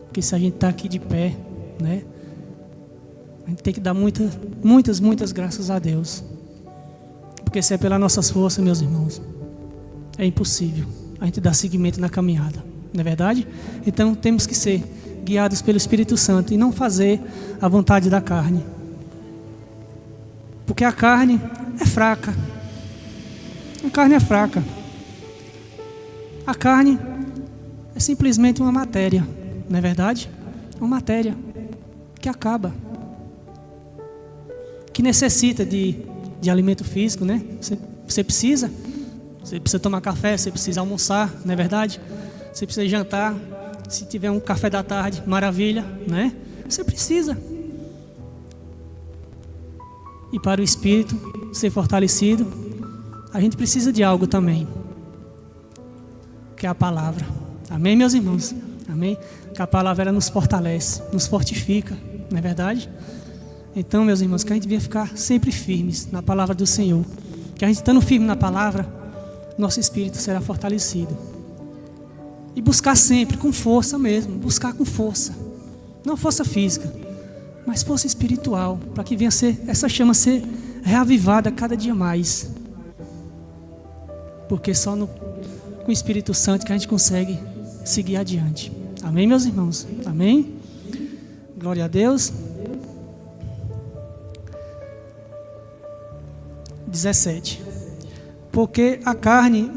Porque se a gente está aqui de pé, né? A gente tem que dar muitas graças a Deus. Porque se é pelas nossas forças, meus irmãos, é impossível a gente dar seguimento na caminhada, não é verdade? Então temos que ser guiados pelo Espírito Santo e não fazer a vontade da carne. Porque a carne é fraca. A carne é fraca. A carne é simplesmente uma matéria, não é verdade? Uma matéria que acaba, que necessita de alimento físico, né? Você precisa tomar café, você precisa almoçar, não é verdade? Você precisa jantar, se tiver um café da tarde, maravilha, né? Você precisa. E para o espírito ser fortalecido, a gente precisa de algo também, que é a palavra. Amém, meus irmãos? Amém? Que a palavra ela nos fortalece, nos fortifica, não é verdade? Então, meus irmãos, que a gente venha ficar sempre firmes na palavra do Senhor. Que a gente estando firme na palavra, nosso espírito será fortalecido. E buscar sempre, com força mesmo, buscar com força. Não força física, mas força espiritual, para que venha essa chama ser reavivada cada dia mais. Porque só com o Espírito Santo que a gente consegue seguir adiante. Amém, meus irmãos? Amém? Glória a Deus. 17. Porque a carne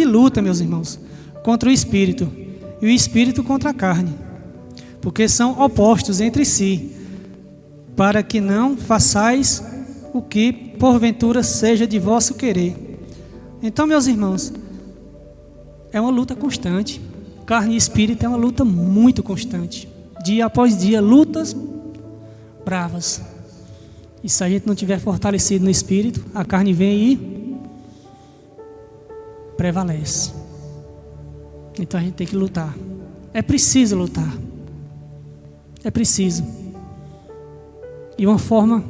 luta, meus irmãos, contra o Espírito, e o Espírito contra a carne, porque são opostos entre si, para que não façais o que porventura seja de vosso querer. Então, meus irmãos, é uma luta constante. Carne e Espírito é uma luta muito constante, dia após dia, lutas bravas. E se a gente não tiver fortalecido no Espírito, a carne vem e prevalece. Então a gente tem que lutar. É preciso lutar. É preciso. E uma forma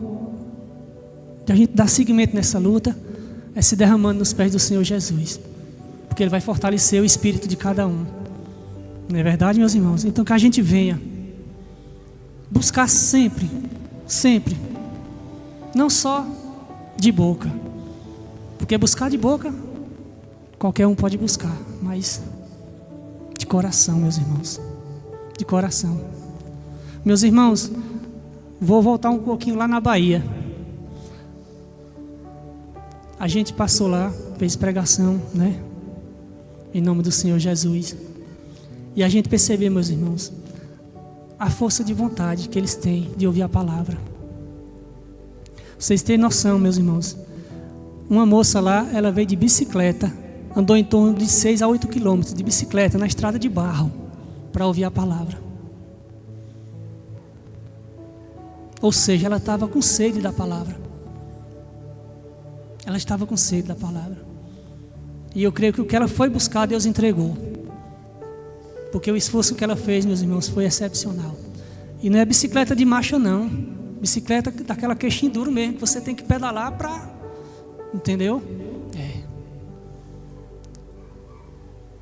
de a gente dar seguimento nessa luta é se derramando nos pés do Senhor Jesus. Porque Ele vai fortalecer o espírito de cada um. Não é verdade, meus irmãos? Então que a gente venha buscar sempre, sempre. Não só de boca. Porque buscar de boca, qualquer um pode buscar. Mas de coração, meus irmãos. De coração. Meus irmãos, vou voltar um pouquinho lá na Bahia. A gente passou lá, fez pregação, né? Em nome do Senhor Jesus. E a gente percebeu, meus irmãos, a força de vontade que eles têm de ouvir a palavra. Vocês têm noção, meus irmãos. Uma moça lá, ela veio de bicicleta, andou em torno de 6 a 8 quilômetros de bicicleta na estrada de barro para ouvir a palavra. Ou seja, ela estava com sede da palavra. Ela estava com sede da palavra. E eu creio que o que ela foi buscar, Deus entregou. Porque o esforço que ela fez, meus irmãos, foi excepcional. E não é bicicleta de marcha, não. Bicicleta daquela queixinha duro mesmo, que você tem que pedalar para... Entendeu?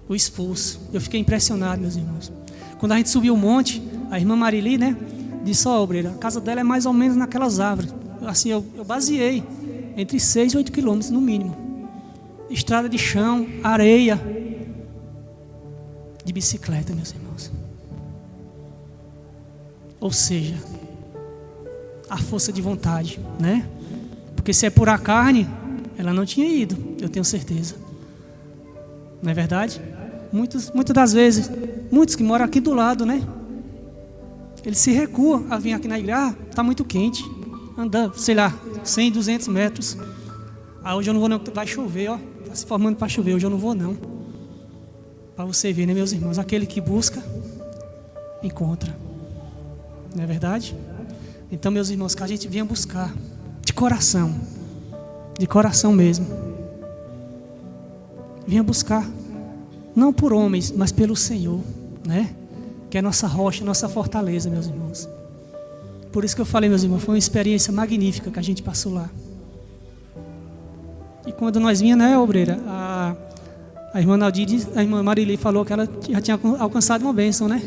O esforço. Eu fiquei impressionado, meus irmãos. Quando a gente subiu o monte, a irmã Marili, né, disse: ó, obreira, a casa dela é mais ou menos naquelas árvores. Assim, eu baseei entre 6 e 8 quilômetros no mínimo. Estrada de chão, areia, de bicicleta, meus irmãos. Ou seja, a força de vontade, né? Porque se é por a carne, ela não tinha ido, eu tenho certeza. Não é verdade? Muitas das vezes, muitos que moram aqui do lado, né? Eles se recuam a vir aqui na igreja. Está muito quente. Andando, sei lá, 100, 200 metros. Hoje eu não vou não, vai chover, ó. Está se formando para chover, hoje eu não vou não. Para você ver, né, meus irmãos? Aquele que busca, encontra. Não é verdade? Então, meus irmãos, que a gente venha buscar de coração mesmo. Venha buscar, não por homens, mas pelo Senhor, né? Que é nossa rocha, nossa fortaleza, meus irmãos. Por isso que eu falei, meus irmãos, foi uma experiência magnífica que a gente passou lá. E quando nós vinha, né, obreira, a irmã Naldi, a irmã Marili falou que ela já tinha alcançado uma bênção, né?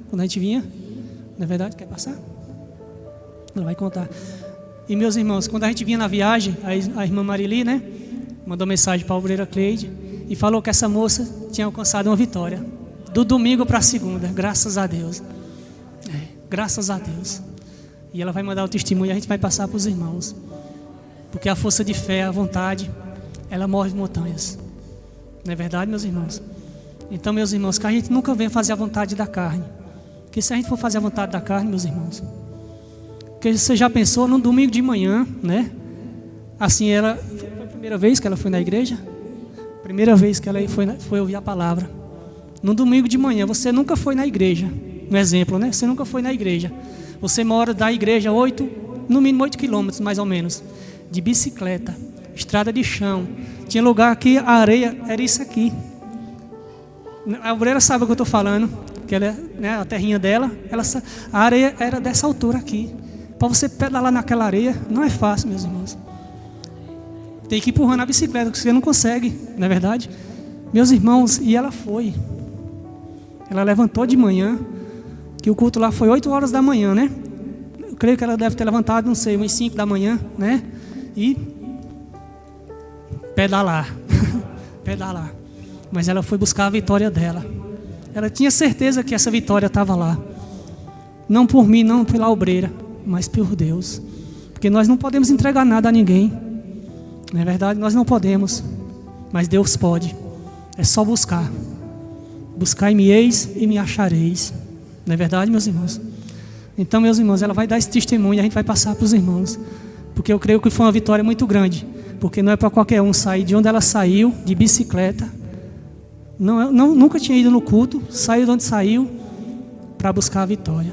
Quando a gente vinha, não é verdade? Quer passar? Ela vai contar. E meus irmãos, quando a gente vinha na viagem, a irmã Marili, né, mandou mensagem para a obreira Cleide e falou que essa moça tinha alcançado uma vitória. Do domingo para a segunda, graças a Deus. Graças a Deus. E ela vai mandar o testemunho e a gente vai passar para os irmãos. Porque a força de fé, a vontade, ela move montanhas. Não é verdade, meus irmãos? Então, meus irmãos, que a gente nunca venha fazer a vontade da carne. Porque se a gente for fazer a vontade da carne, meus irmãos, porque você já pensou num domingo de manhã, né? Assim, ela foi a primeira vez que ela foi na igreja. Primeira vez que ela foi ouvir a palavra. No domingo de manhã, você nunca foi na igreja. Um exemplo, né? Você nunca foi na igreja. Você mora da igreja no mínimo 8 quilômetros, mais ou menos, de bicicleta, estrada de chão. Tinha lugar que a areia era isso aqui. A obreira sabe o que eu estou falando, que ela, né, a terrinha dela, a areia era dessa altura aqui. Para você pedalar naquela areia, não é fácil, meus irmãos. Tem que ir empurrando a bicicleta, porque você não consegue, não é verdade? Meus irmãos, e ela foi. Ela levantou de manhã, que o culto lá foi 8 horas da manhã, né? Eu creio que ela deve ter levantado, não sei, umas 5 da manhã, né? E pedalar. Pedalar. Mas ela foi buscar a vitória dela. Ela tinha certeza que essa vitória estava lá. Não por mim, não pela obreira, mas por Deus. Porque nós não podemos entregar nada a ninguém. Não é verdade? Nós não podemos. Mas Deus pode. É só buscar. Buscai-me-eis e me achareis. Não é verdade, meus irmãos? Então, meus irmãos, ela vai dar esse testemunho e a gente vai passar para os irmãos. Porque eu creio que foi uma vitória muito grande. Porque não é para qualquer um sair de onde ela saiu, de bicicleta. Nunca tinha ido no culto, saiu de onde saiu para buscar a vitória.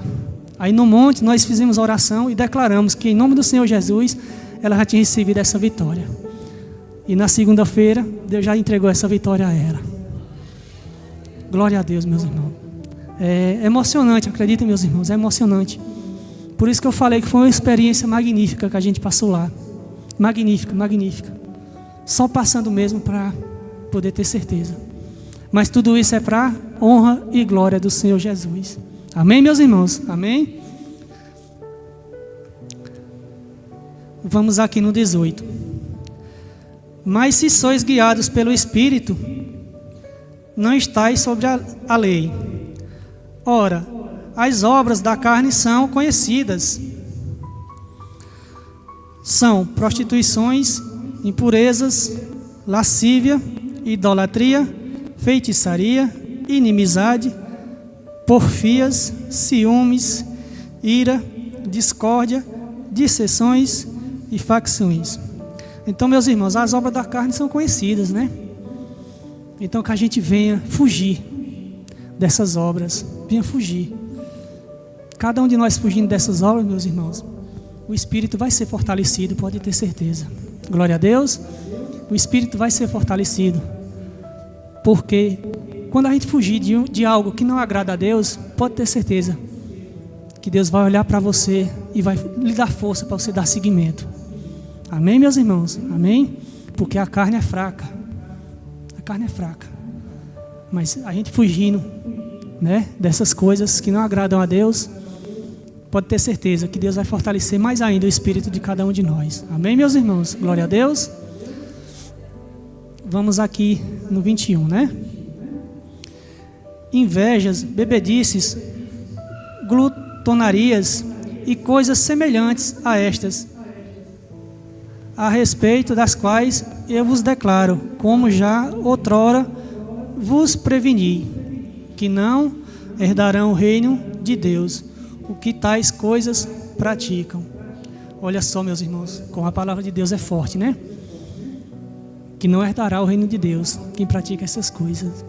Aí no monte nós fizemos a oração e declaramos que em nome do Senhor Jesus ela já tinha recebido essa vitória. E na segunda-feira Deus já entregou essa vitória a ela. Glória a Deus, meus irmãos. É emocionante, acreditem, meus irmãos, é emocionante. Por isso que eu falei que foi uma experiência magnífica que a gente passou lá. Magnífica, magnífica. Só passando mesmo para poder ter certeza. Mas tudo isso é para honra e glória do Senhor Jesus. Amém, meus irmãos? Amém? Vamos aqui no 18. Mas se sois guiados pelo Espírito, não estáis sobre a lei. Ora, as obras da carne são conhecidas. São prostituições, impurezas, lascívia, idolatria, feitiçaria, inimizade, porfias, ciúmes, ira, discórdia, dissensões e facções. Então, meus irmãos, as obras da carne são conhecidas, né? Então, que a gente venha fugir dessas obras. Venha fugir. Cada um de nós fugindo dessas obras, meus irmãos, o Espírito vai ser fortalecido, pode ter certeza. Glória a Deus. O Espírito vai ser fortalecido. Porque quando a gente fugir de algo que não agrada a Deus, pode ter certeza que Deus vai olhar para você e vai lhe dar força para você dar seguimento. Amém, meus irmãos? Amém? Porque a carne é fraca. A carne é fraca. Mas a gente fugindo, né, dessas coisas que não agradam a Deus, pode ter certeza que Deus vai fortalecer mais ainda o espírito de cada um de nós. Amém, meus irmãos? Glória a Deus. Vamos aqui no 21, né? Invejas, bebedices, glutonarias e coisas semelhantes a estas, a respeito das quais eu vos declaro, como já outrora vos preveni, que não herdarão o reino de Deus, o que tais coisas praticam. Olha só, meus irmãos, como a palavra de Deus é forte, né? Que não herdará o reino de Deus quem pratica essas coisas.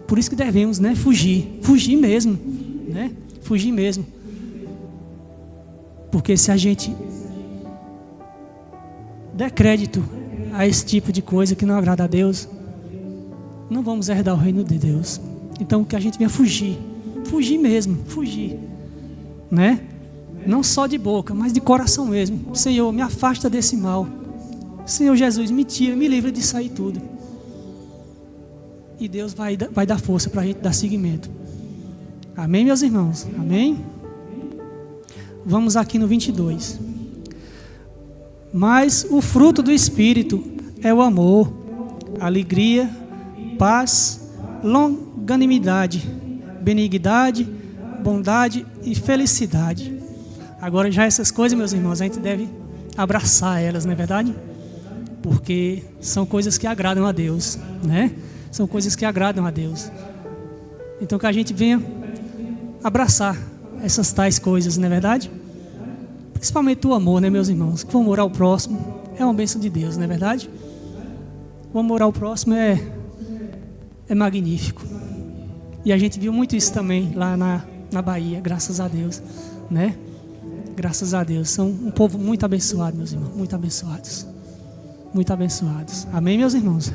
Por isso que devemos, né, fugir mesmo, né? Fugir mesmo. Porque se a gente der crédito a esse tipo de coisa que não agrada a Deus, não vamos herdar o reino de Deus. Então que a gente venha fugir mesmo, né? Não só de boca, mas de coração mesmo. Senhor, me afasta desse mal. Senhor Jesus, me tira, me livra disso aí tudo. E Deus vai dar força para a gente dar seguimento. Amém, meus irmãos? Amém? Vamos aqui no 22. Mas o fruto do Espírito é o amor, alegria, paz, longanimidade, benignidade, bondade e felicidade. Agora já essas coisas, meus irmãos, a gente deve abraçar elas, não é verdade? Porque são coisas que agradam a Deus, né? São coisas que agradam a Deus. Então que a gente venha abraçar essas tais coisas, não é verdade? Principalmente o amor, né, meus irmãos? Que o amor ao próximo é uma bênção de Deus, não é verdade? O amor ao próximo é magnífico. E a gente viu muito isso também lá na Bahia, graças a Deus, né? Graças a Deus. São um povo muito abençoado, meus irmãos. Muito abençoados. Muito abençoados. Amém, meus irmãos?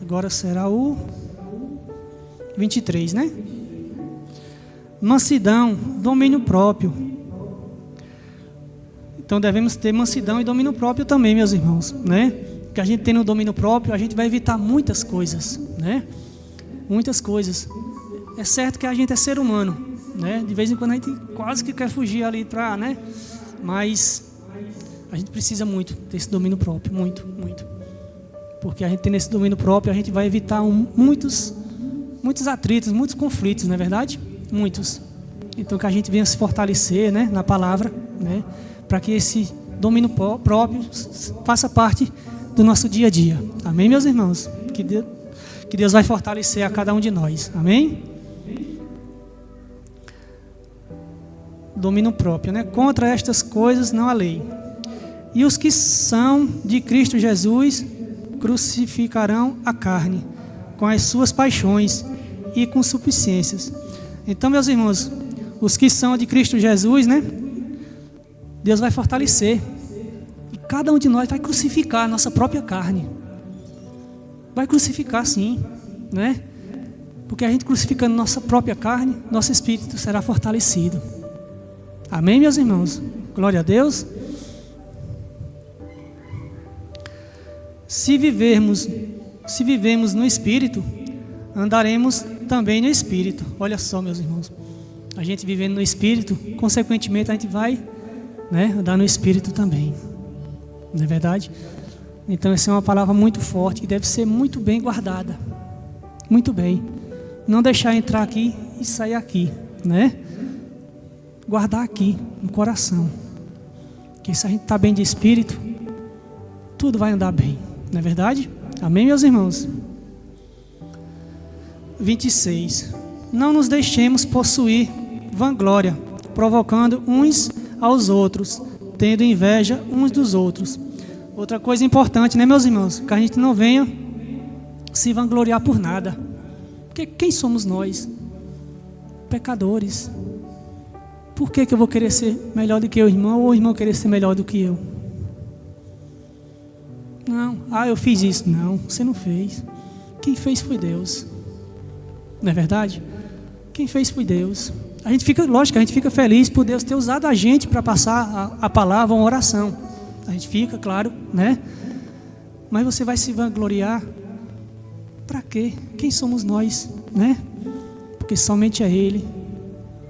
Agora será o 23, né? Mansidão, domínio próprio. Então devemos ter mansidão e domínio próprio também, meus irmãos, né? Que a gente tendo o domínio próprio, a gente vai evitar muitas coisas, né? Muitas coisas. É certo que a gente é ser humano, né? De vez em quando a gente quase que quer fugir ali para, né? Mas a gente precisa muito ter esse domínio próprio, muito. Porque a gente tendo esse domínio próprio, a gente vai evitar muitos atritos, muitos conflitos, não é verdade? Muitos. Então que a gente venha se fortalecer, né, na palavra, né, para que esse domínio próprio faça parte do nosso dia a dia. Amém, meus irmãos? Que Deus vai fortalecer a cada um de nós. Amém? Domínio próprio, né? Contra estas coisas não há lei. E os que são de Cristo Jesus crucificarão a carne com as suas paixões e concupiscências. Então, meus irmãos, os que são de Cristo Jesus, né? Deus vai fortalecer. E cada um de nós vai crucificar a nossa própria carne. Vai crucificar, sim, né? Porque a gente crucificando nossa própria carne, nosso espírito será fortalecido. Amém, meus irmãos? Glória a Deus. Se vivemos no Espírito, andaremos também no Espírito. Olha só, meus irmãos. A gente vivendo no Espírito, consequentemente a gente vai, né, andar no Espírito também. Não é verdade? Então essa é uma palavra muito forte e deve ser muito bem guardada. Muito bem. Não deixar entrar aqui e sair aqui, né? Guardar aqui no coração. Que se a gente está bem de Espírito, tudo vai andar bem. Não é verdade? Amém, meus irmãos? 26. Não nos deixemos possuir vanglória, provocando uns aos outros, tendo inveja uns dos outros. Outra coisa importante, né, meus irmãos? Que a gente não venha se vangloriar por nada. Porque quem somos nós? Pecadores. Por que eu vou querer ser melhor do que o irmão ou o irmão querer ser melhor do que eu? Não, eu fiz isso. Não, você não fez. Quem fez foi Deus. Não é verdade? Quem fez foi Deus. A gente fica feliz por Deus ter usado a gente para passar a palavra, uma oração. A gente fica, claro, né? Mas você vai se vangloriar para quê? Quem somos nós, né? Porque somente é Ele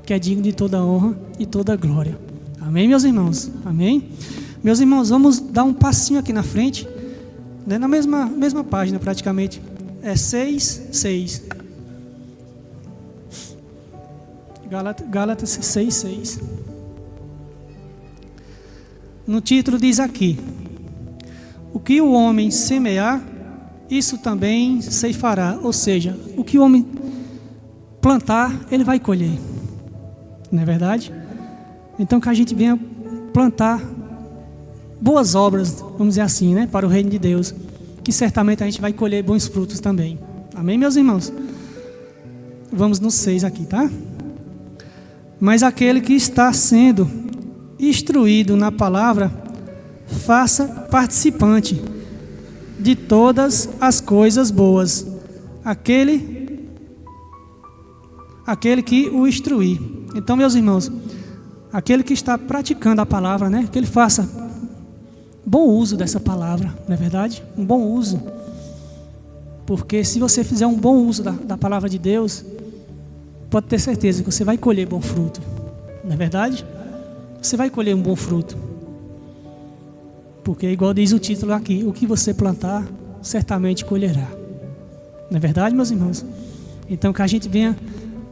que é digno de toda honra e toda glória. Amém, meus irmãos? Amém? Meus irmãos, vamos dar um passinho aqui na frente, né? Na mesma página praticamente. É 6:6. Gálatas 6:6. No título diz aqui: o que o homem semear, isso também ceifará. Ou seja, o que o homem plantar, ele vai colher. Não é verdade? Então que a gente venha plantar boas obras, vamos dizer assim, né, para o reino de Deus, que certamente a gente vai colher bons frutos também. Amém, meus irmãos? Vamos no 6 aqui, tá? Mas aquele que está sendo instruído na palavra, faça participante de todas as coisas boas, aquele que o instruir. Então, meus irmãos, aquele que está praticando a palavra, né, que ele faça bom uso dessa palavra, não é verdade? Um bom uso. Porque se você fizer um bom uso da palavra de Deus, pode ter certeza que você vai colher bom fruto. Não é verdade? Você vai colher um bom fruto. Porque, igual diz o título aqui, o que você plantar, certamente colherá. Não é verdade, meus irmãos? Então, que a gente venha,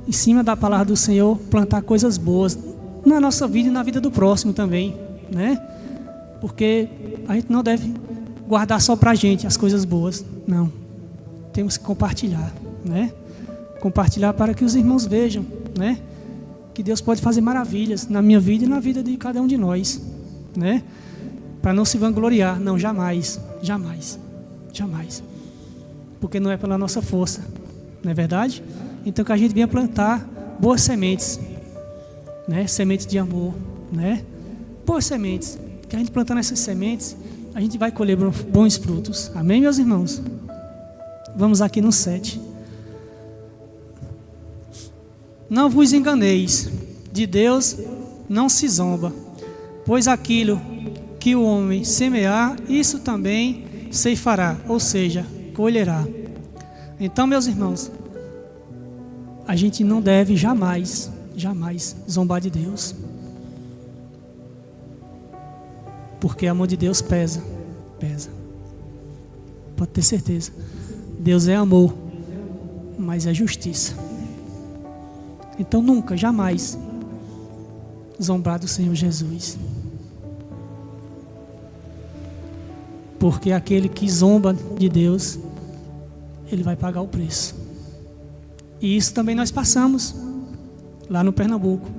em cima da palavra do Senhor, plantar coisas boas na nossa vida e na vida do próximo também, né? Porque a gente não deve guardar só pra gente as coisas boas. Não. Temos que compartilhar, né? Compartilhar para que os irmãos vejam, né? Que Deus pode fazer maravilhas na minha vida e na vida de cada um de nós, né? Para não se vangloriar, não, jamais, jamais, jamais. Porque não é pela nossa força, não é verdade? Então que a gente venha plantar boas sementes, né? Sementes de amor, né? Boas sementes. Que a gente plantando essas sementes, a gente vai colher bons frutos. Amém, meus irmãos? Vamos aqui no 7. Não vos enganeis, de Deus não se zomba, pois aquilo que o homem semear, isso também ceifará, ou seja, colherá. Então, meus irmãos, a gente não deve jamais, jamais zombar de Deus. Porque o amor de Deus pesa. Pode ter certeza. Deus é amor, mas é justiça. Então nunca, jamais zombar do Senhor Jesus. Porque aquele que zomba de Deus, ele vai pagar o preço. E isso também nós passamos lá no Pernambuco.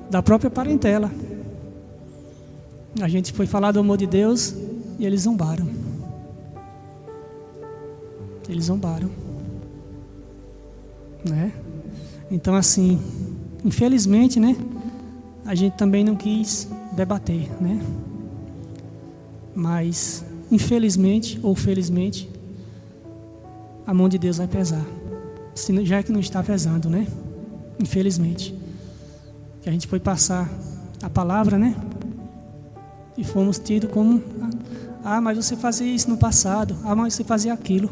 Da própria parentela. A gente foi falar do amor de Deus e eles zombaram. Eles zombaram, né? Então, assim, infelizmente, né? A gente também não quis debater, né? Mas, infelizmente ou felizmente, a mão de Deus vai pesar. Já que não está pesando, né? Infelizmente. Que a gente foi passar a palavra, né? E fomos tidos como: mas você fazia isso no passado. Mas você fazia aquilo.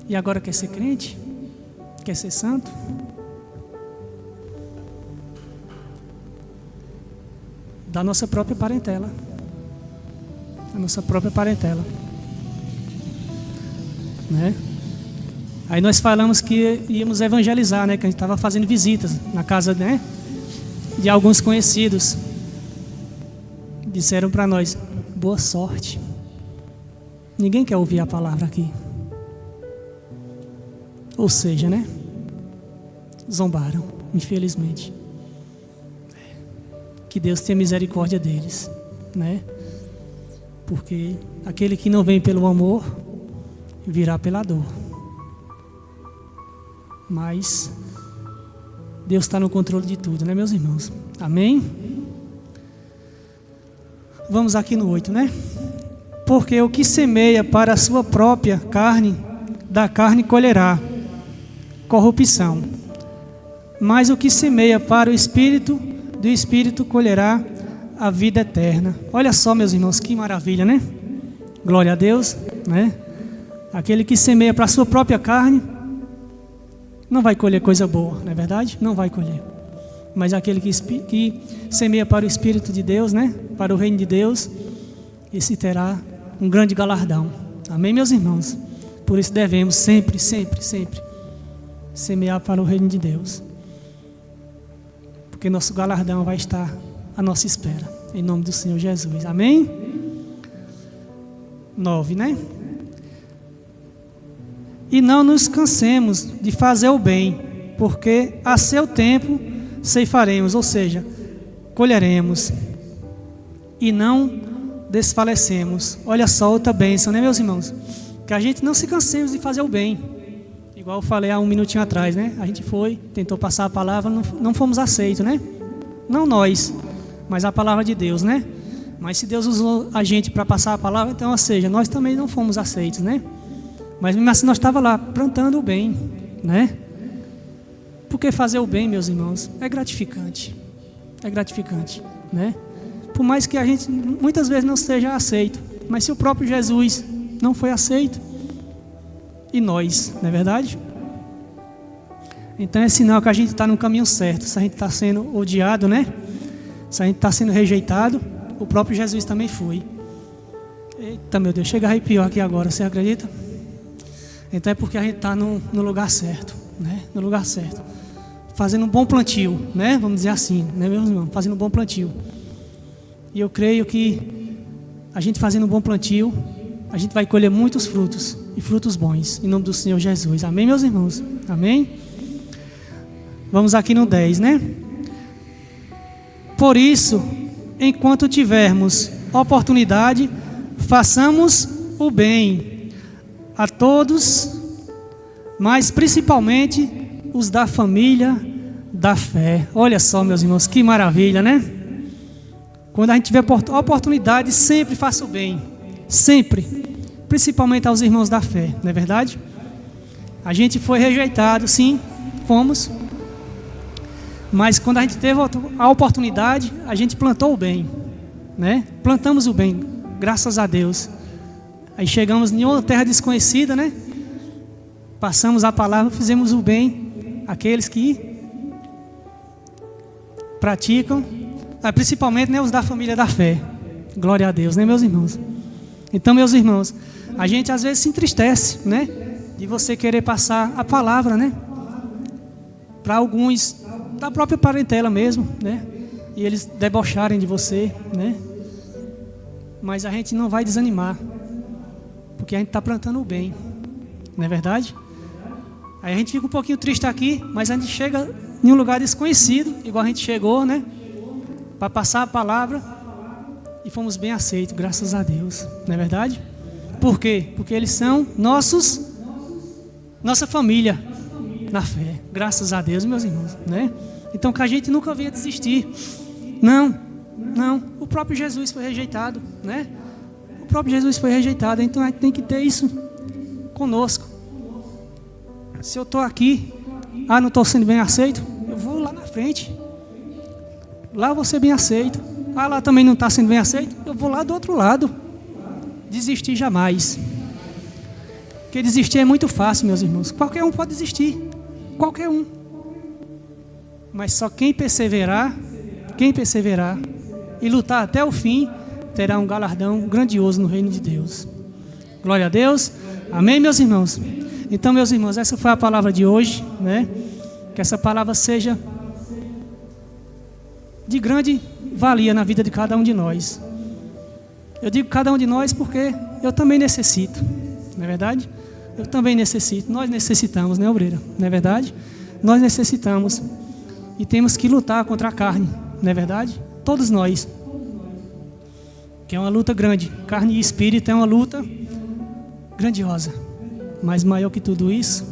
E agora quer ser crente? Quer ser santo? Da nossa própria parentela. A nossa própria parentela. Né? Aí nós falamos que íamos evangelizar, né? Que a gente estava fazendo visitas na casa, né, de alguns conhecidos. Disseram para nós: boa sorte. Ninguém quer ouvir a palavra aqui. Ou seja, né? Zombaram, infelizmente. Que Deus tenha misericórdia deles, né? Porque aquele que não vem pelo amor, virá pela dor. Mas Deus está no controle de tudo, né, meus irmãos? Amém? Vamos aqui no 8, né? Porque o que semeia para a sua própria carne, da carne colherá corrupção. Mas o que semeia para o Espírito, do Espírito colherá a vida eterna. Olha só, meus irmãos, que maravilha, né? Glória a Deus, né? Aquele que semeia para a sua própria carne não vai colher coisa boa, não é verdade? Não vai colher. Mas aquele que semeia para o Espírito de Deus, né? Para o reino de Deus, esse terá um grande galardão. Amém, meus irmãos? Por isso devemos sempre, sempre, sempre semear para o reino de Deus. Porque nosso galardão vai estar à nossa espera. Em nome do Senhor Jesus. Amém? 9, né? E não nos cansemos de fazer o bem, porque a seu tempo ceifaremos, ou seja, colheremos, e não desfalecemos. Olha só outra bênção, né, meus irmãos? Que a gente não se cansemos de fazer o bem. Igual eu falei há um minutinho atrás, né? A gente foi, tentou passar a palavra, não fomos aceitos, né? Não nós, mas a palavra de Deus, né? Mas se Deus usou a gente para passar a palavra, então, ou seja, nós também não fomos aceitos, né? Mas mesmo assim nós estávamos lá, plantando o bem, né? Porque fazer o bem, meus irmãos, é gratificante. É gratificante, né? Por mais que a gente muitas vezes não seja aceito, mas se o próprio Jesus não foi aceito, e nós, não é verdade? Então é sinal que a gente está no caminho certo. Se a gente está sendo odiado, né? Se a gente está sendo rejeitado, o próprio Jesus também foi. Eita, meu Deus, chega a arrepiar aqui agora, você acredita? Então é porque a gente está no lugar certo, né? No lugar certo. Fazendo um bom plantio, né? Vamos dizer assim, né, meus irmãos? Fazendo um bom plantio. E eu creio que a gente fazendo um bom plantio, a gente vai colher muitos frutos, e frutos bons, em nome do Senhor Jesus. Amém, meus irmãos? Amém? Vamos aqui no 10, né? Por isso, enquanto tivermos oportunidade, façamos o bem a todos, mas principalmente os da família da fé. Olha só, meus irmãos, que maravilha, né? Quando a gente tiver oportunidade, sempre faça o bem. Sempre. Principalmente aos irmãos da fé, não é verdade? A gente foi rejeitado, sim, fomos. Mas quando a gente teve a oportunidade, a gente plantou o bem, né? Plantamos o bem, graças a Deus. Aí chegamos em uma terra desconhecida, né? Passamos a palavra, fizemos o bem àqueles que praticam, principalmente, né, os da família da fé. Glória a Deus, né, meus irmãos? Então, meus irmãos, a gente às vezes se entristece, né? De você querer passar a palavra, né? Para alguns da própria parentela mesmo, né? E eles debocharem de você, né? Mas a gente não vai desanimar, porque a gente está plantando o bem, não é verdade? Aí a gente fica um pouquinho triste aqui, mas a gente chega em um lugar desconhecido, igual a gente chegou, né? Para passar a palavra, e fomos bem aceitos, graças a Deus, não é verdade? Por quê? Porque eles são nossa família na fé, graças a Deus, meus irmãos, né? Então que a gente nunca venha desistir. Não, o próprio Jesus foi rejeitado, né? O próprio Jesus foi rejeitado, então a gente tem que ter isso conosco. Se eu estou aqui, não estou sendo bem aceito, eu vou lá na frente. Lá eu vou ser bem aceito. Lá também não está sendo bem aceito, eu vou lá do outro lado. Desistir jamais. Porque desistir é muito fácil, meus irmãos. Qualquer um pode desistir. Qualquer um. Mas só quem perseverar e lutar até o fim, terá um galardão grandioso no reino de Deus. Glória a Deus. Amém, meus irmãos? Então, meus irmãos, essa foi a palavra de hoje, né? Que essa palavra seja de grande valia na vida de cada um de nós. Eu digo cada um de nós porque eu também necessito, não é verdade? Eu também necessito, nós necessitamos, né, obreira? Não é verdade? Nós necessitamos e temos que lutar contra a carne, não é verdade? Todos nós, que é uma luta grande. Carne e espírito é uma luta grandiosa, mas maior que tudo isso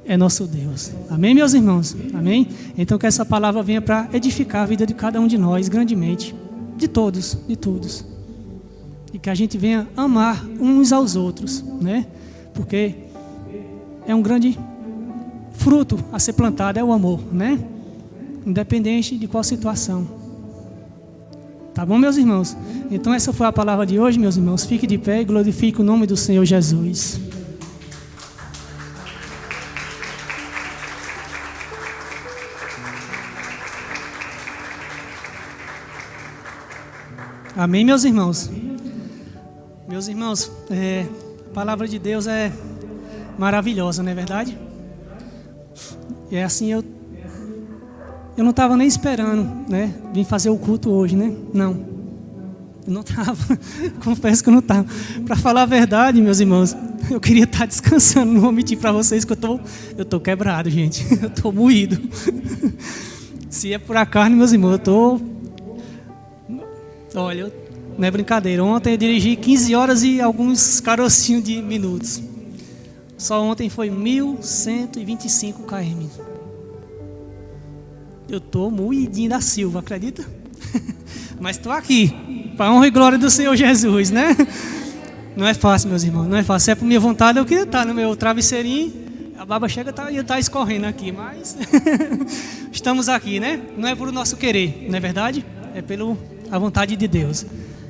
é nosso Deus. Amém, meus irmãos? Amém? Então que essa palavra venha para edificar a vida de cada um de nós grandemente, de todos, e que a gente venha amar uns aos outros, né? Porque é um grande fruto a ser plantado, é o amor, né? Independente de qual situação. Tá bom, meus irmãos? Então essa foi a palavra de hoje, meus irmãos. Fique de pé e glorifique o nome do Senhor Jesus. Amém, meus irmãos? Meus irmãos, a palavra de Deus é maravilhosa, não é verdade? E é assim, eu não estava nem esperando, né, vir fazer o culto hoje, né? Não, eu não estava, confesso que eu não estava. Para falar a verdade, meus irmãos, eu queria estar descansando, não vou mentir para vocês que eu tô quebrado, gente, eu tô moído. Se é por a carne, meus irmãos, olha, não é brincadeira, ontem eu dirigi 15 horas e alguns carocinhos de minutos. Só ontem foi 1.125 km. Eu estou moidinho da Silva, acredita? Mas estou aqui, para a honra e glória do Senhor Jesus, né? Não é fácil, meus irmãos, não é fácil. Se é por minha vontade, eu queria estar no meu travesseirinho, a baba chega e está escorrendo aqui, mas estamos aqui, né? Não é por nosso querer, não é verdade? É pela vontade de Deus,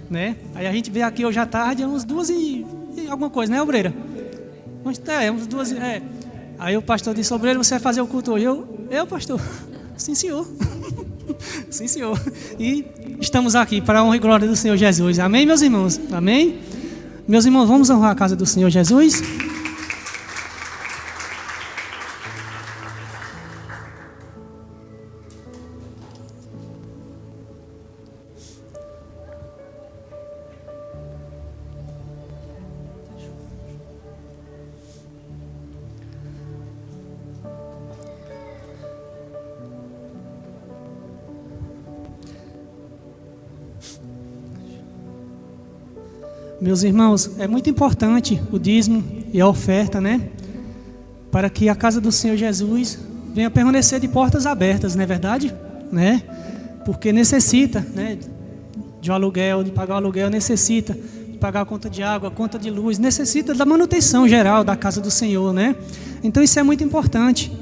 né? Aí a gente veio aqui hoje à tarde, umas 2 e alguma coisa, né, obreira? Umas 2. Aí o pastor disse: obreiro, você vai fazer o culto hoje? Eu pastor? Sim, senhor. Sim, senhor. E estamos aqui para a honra e glória do Senhor Jesus. Amém, meus irmãos? Amém? Meus irmãos, vamos honrar a casa do Senhor Jesus? Meus irmãos, é muito importante o dízimo e a oferta, né? Para que a casa do Senhor Jesus venha permanecer de portas abertas, não é verdade? Né? Porque necessita, né, de um aluguel, de pagar o aluguel, necessita de pagar a conta de água, a conta de luz, necessita da manutenção geral da casa do Senhor, né? Então isso é muito importante,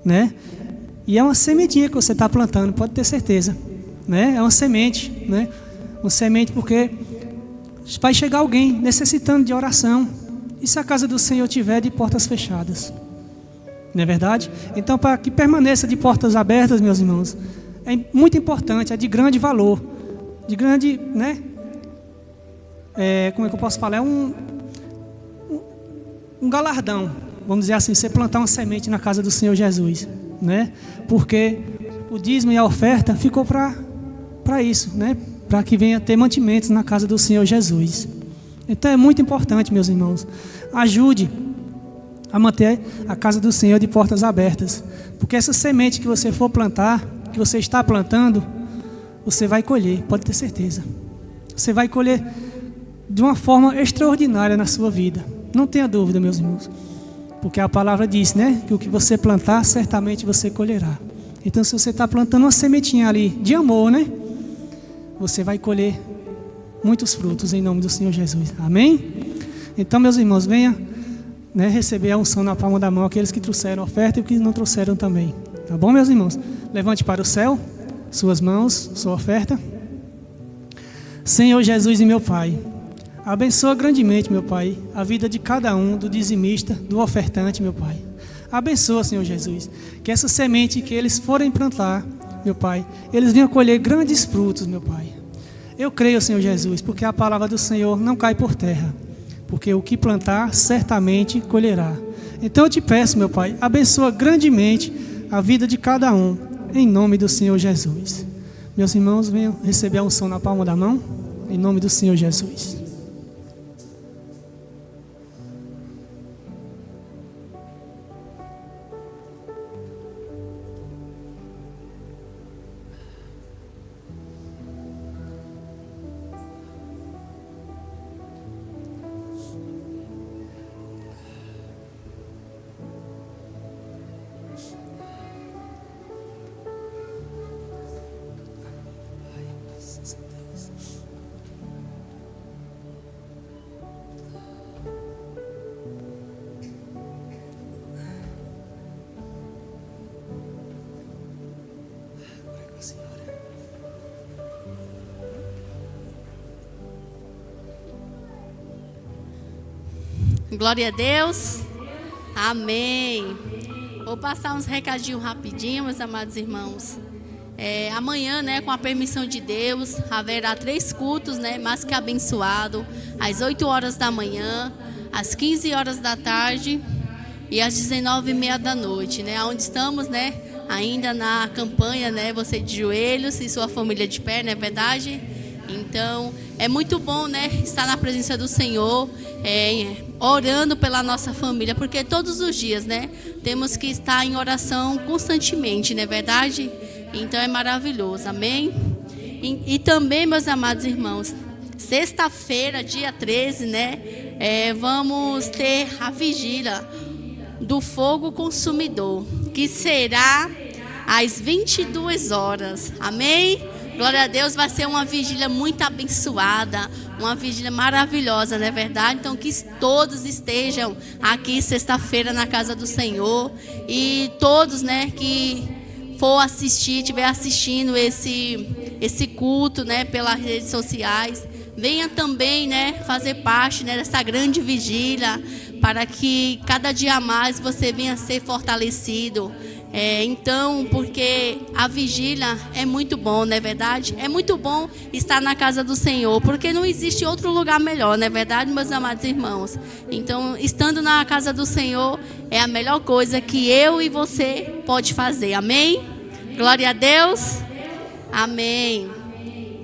né? E é uma sementinha que você está plantando, pode ter certeza, né? É uma semente, né? Uma semente porque vai chegar alguém necessitando de oração. E se a casa do Senhor tiver de portas fechadas? Não é verdade? Então, para que permaneça de portas abertas, meus irmãos, é muito importante, é de grande valor. De grande, né? Como é que eu posso falar? É um galardão, vamos dizer assim, você plantar uma semente na casa do Senhor Jesus, né? Porque o dízimo e a oferta ficou para isso, né? Para que venha ter mantimentos na casa do Senhor Jesus. Então é muito importante, meus irmãos, ajude a manter a casa do Senhor de portas abertas, porque essa semente que você for plantar, que você está plantando, você vai colher, pode ter certeza. Você vai colher de uma forma extraordinária na sua vida, não tenha dúvida, meus irmãos, porque a palavra diz, né, que o que você plantar, certamente você colherá. Então se você está plantando uma sementinha ali de amor, né, você vai colher muitos frutos em nome do Senhor Jesus. Amém? Então, meus irmãos, venha, né, receber a unção na palma da mão, aqueles que trouxeram oferta e os que não trouxeram também. Tá bom, meus irmãos? Levante para o céu suas mãos, sua oferta. Senhor Jesus e meu Pai, abençoa grandemente, meu Pai, a vida de cada um, do dizimista, do ofertante, meu Pai. Abençoa, Senhor Jesus, que essa semente que eles forem plantar, meu Pai, eles venham colher grandes frutos, meu Pai. Eu creio, Senhor Jesus, porque a palavra do Senhor não cai por terra, porque o que plantar, certamente colherá. Então eu te peço, meu Pai, abençoa grandemente a vida de cada um, em nome do Senhor Jesus. Meus irmãos, venham receber a unção na palma da mão, em nome do Senhor Jesus. Glória a Deus. Amém. Vou passar uns recadinhos rapidinho, meus amados irmãos. Amanhã, né, com a permissão de Deus, haverá 3 cultos, né, mais que abençoado, às 8 horas da manhã, às 15 horas da tarde e às 19h30 da noite, né, onde estamos, né, ainda na campanha, né, você de joelhos e sua família de pé, não é verdade? Então, é muito bom, né, estar na presença do Senhor, orando pela nossa família, porque todos os dias, né, temos que estar em oração constantemente, não é verdade? Então é maravilhoso, amém? E também, meus amados irmãos, sexta-feira, dia 13, né, vamos ter a vigília do fogo consumidor, que será às 22 horas, amém? Glória a Deus, vai ser uma vigília muito abençoada, uma vigília maravilhosa, não é verdade? Então que todos estejam aqui sexta-feira na casa do Senhor, e todos, né, que for assistir, estiver assistindo esse culto, né, pelas redes sociais, venha também, né, fazer parte, né, dessa grande vigília, para que cada dia mais você venha ser fortalecido. Então, porque a vigília é muito bom, não é verdade? É muito bom estar na casa do Senhor, porque não existe outro lugar melhor, não é verdade, meus amados irmãos? Então, estando na casa do Senhor é a melhor coisa que eu e você pode fazer, amém? Glória a Deus, amém.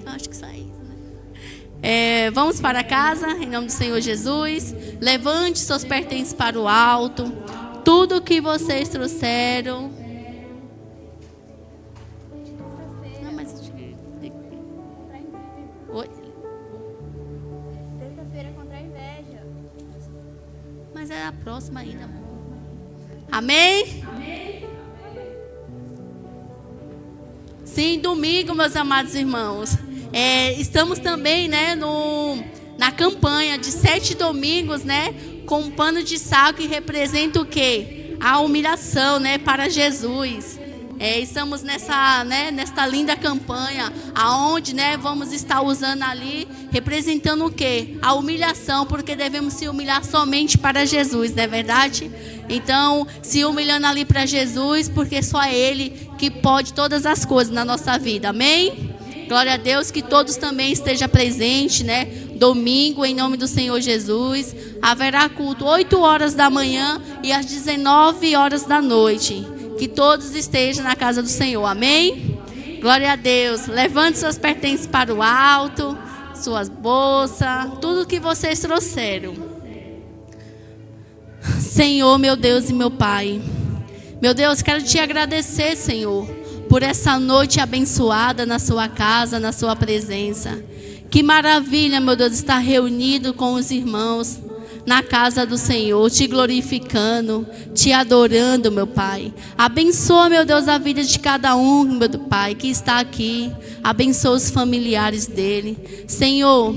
Acho que isso aí, né? Vamos para casa, em nome do Senhor Jesus. Levante seus pertences para o alto. Tudo que vocês trouxeram. Não, mas... Oi? Terça-feira contra a inveja. Mas é a próxima ainda, amor. Amém? Sim, domingo, meus amados irmãos. Estamos também, né, na campanha de 7 domingos, né, com um pano de saco que representa o quê? A humilhação, né, para Jesus. Estamos nessa linda campanha, aonde, né, vamos estar usando ali, representando o quê? A humilhação, porque devemos se humilhar somente para Jesus, não é verdade? Então, se humilhando ali para Jesus, porque só é Ele que pode todas as coisas na nossa vida, amém? Glória a Deus, que todos também estejam presentes, né? Domingo, em nome do Senhor Jesus, haverá culto 8 horas da manhã e às 19 horas da noite. Que todos estejam na casa do Senhor, amém? Glória a Deus. Levante seus pertences para o alto, suas bolsas, tudo que vocês trouxeram. Senhor, meu Deus e meu Pai, meu Deus, quero te agradecer, Senhor, por essa noite abençoada na sua casa, na sua presença. Que maravilha, meu Deus, estar reunido com os irmãos na casa do Senhor, te glorificando, te adorando, meu Pai. Abençoa, meu Deus, a vida de cada um, meu Pai, que está aqui. Abençoa os familiares dele. Senhor,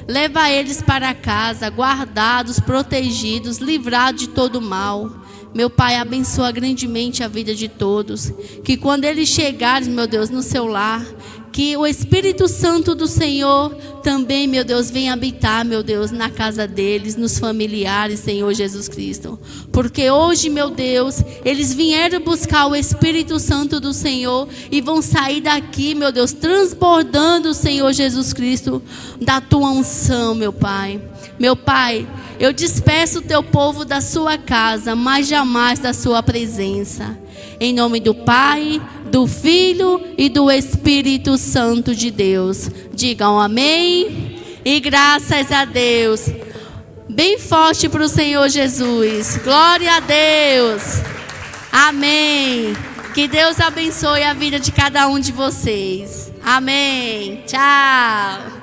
leva eles para casa, guardados, protegidos, livrados de todo mal. Meu Pai, abençoa grandemente a vida de todos. Que quando eles chegarem, meu Deus, no seu lar, que o Espírito Santo do Senhor também, meu Deus, venha habitar, meu Deus, na casa deles, nos familiares, Senhor Jesus Cristo. Porque hoje, meu Deus, eles vieram buscar o Espírito Santo do Senhor e vão sair daqui, meu Deus, transbordando, Senhor Jesus Cristo, da tua unção, meu Pai. Meu Pai, eu despeço o teu povo da sua casa, mas jamais da sua presença. Em nome do Pai, do Filho e do Espírito Santo de Deus. Digam amém e graças a Deus. Bem forte para o Senhor Jesus. Glória a Deus. Amém. Que Deus abençoe a vida de cada um de vocês. Amém. Tchau.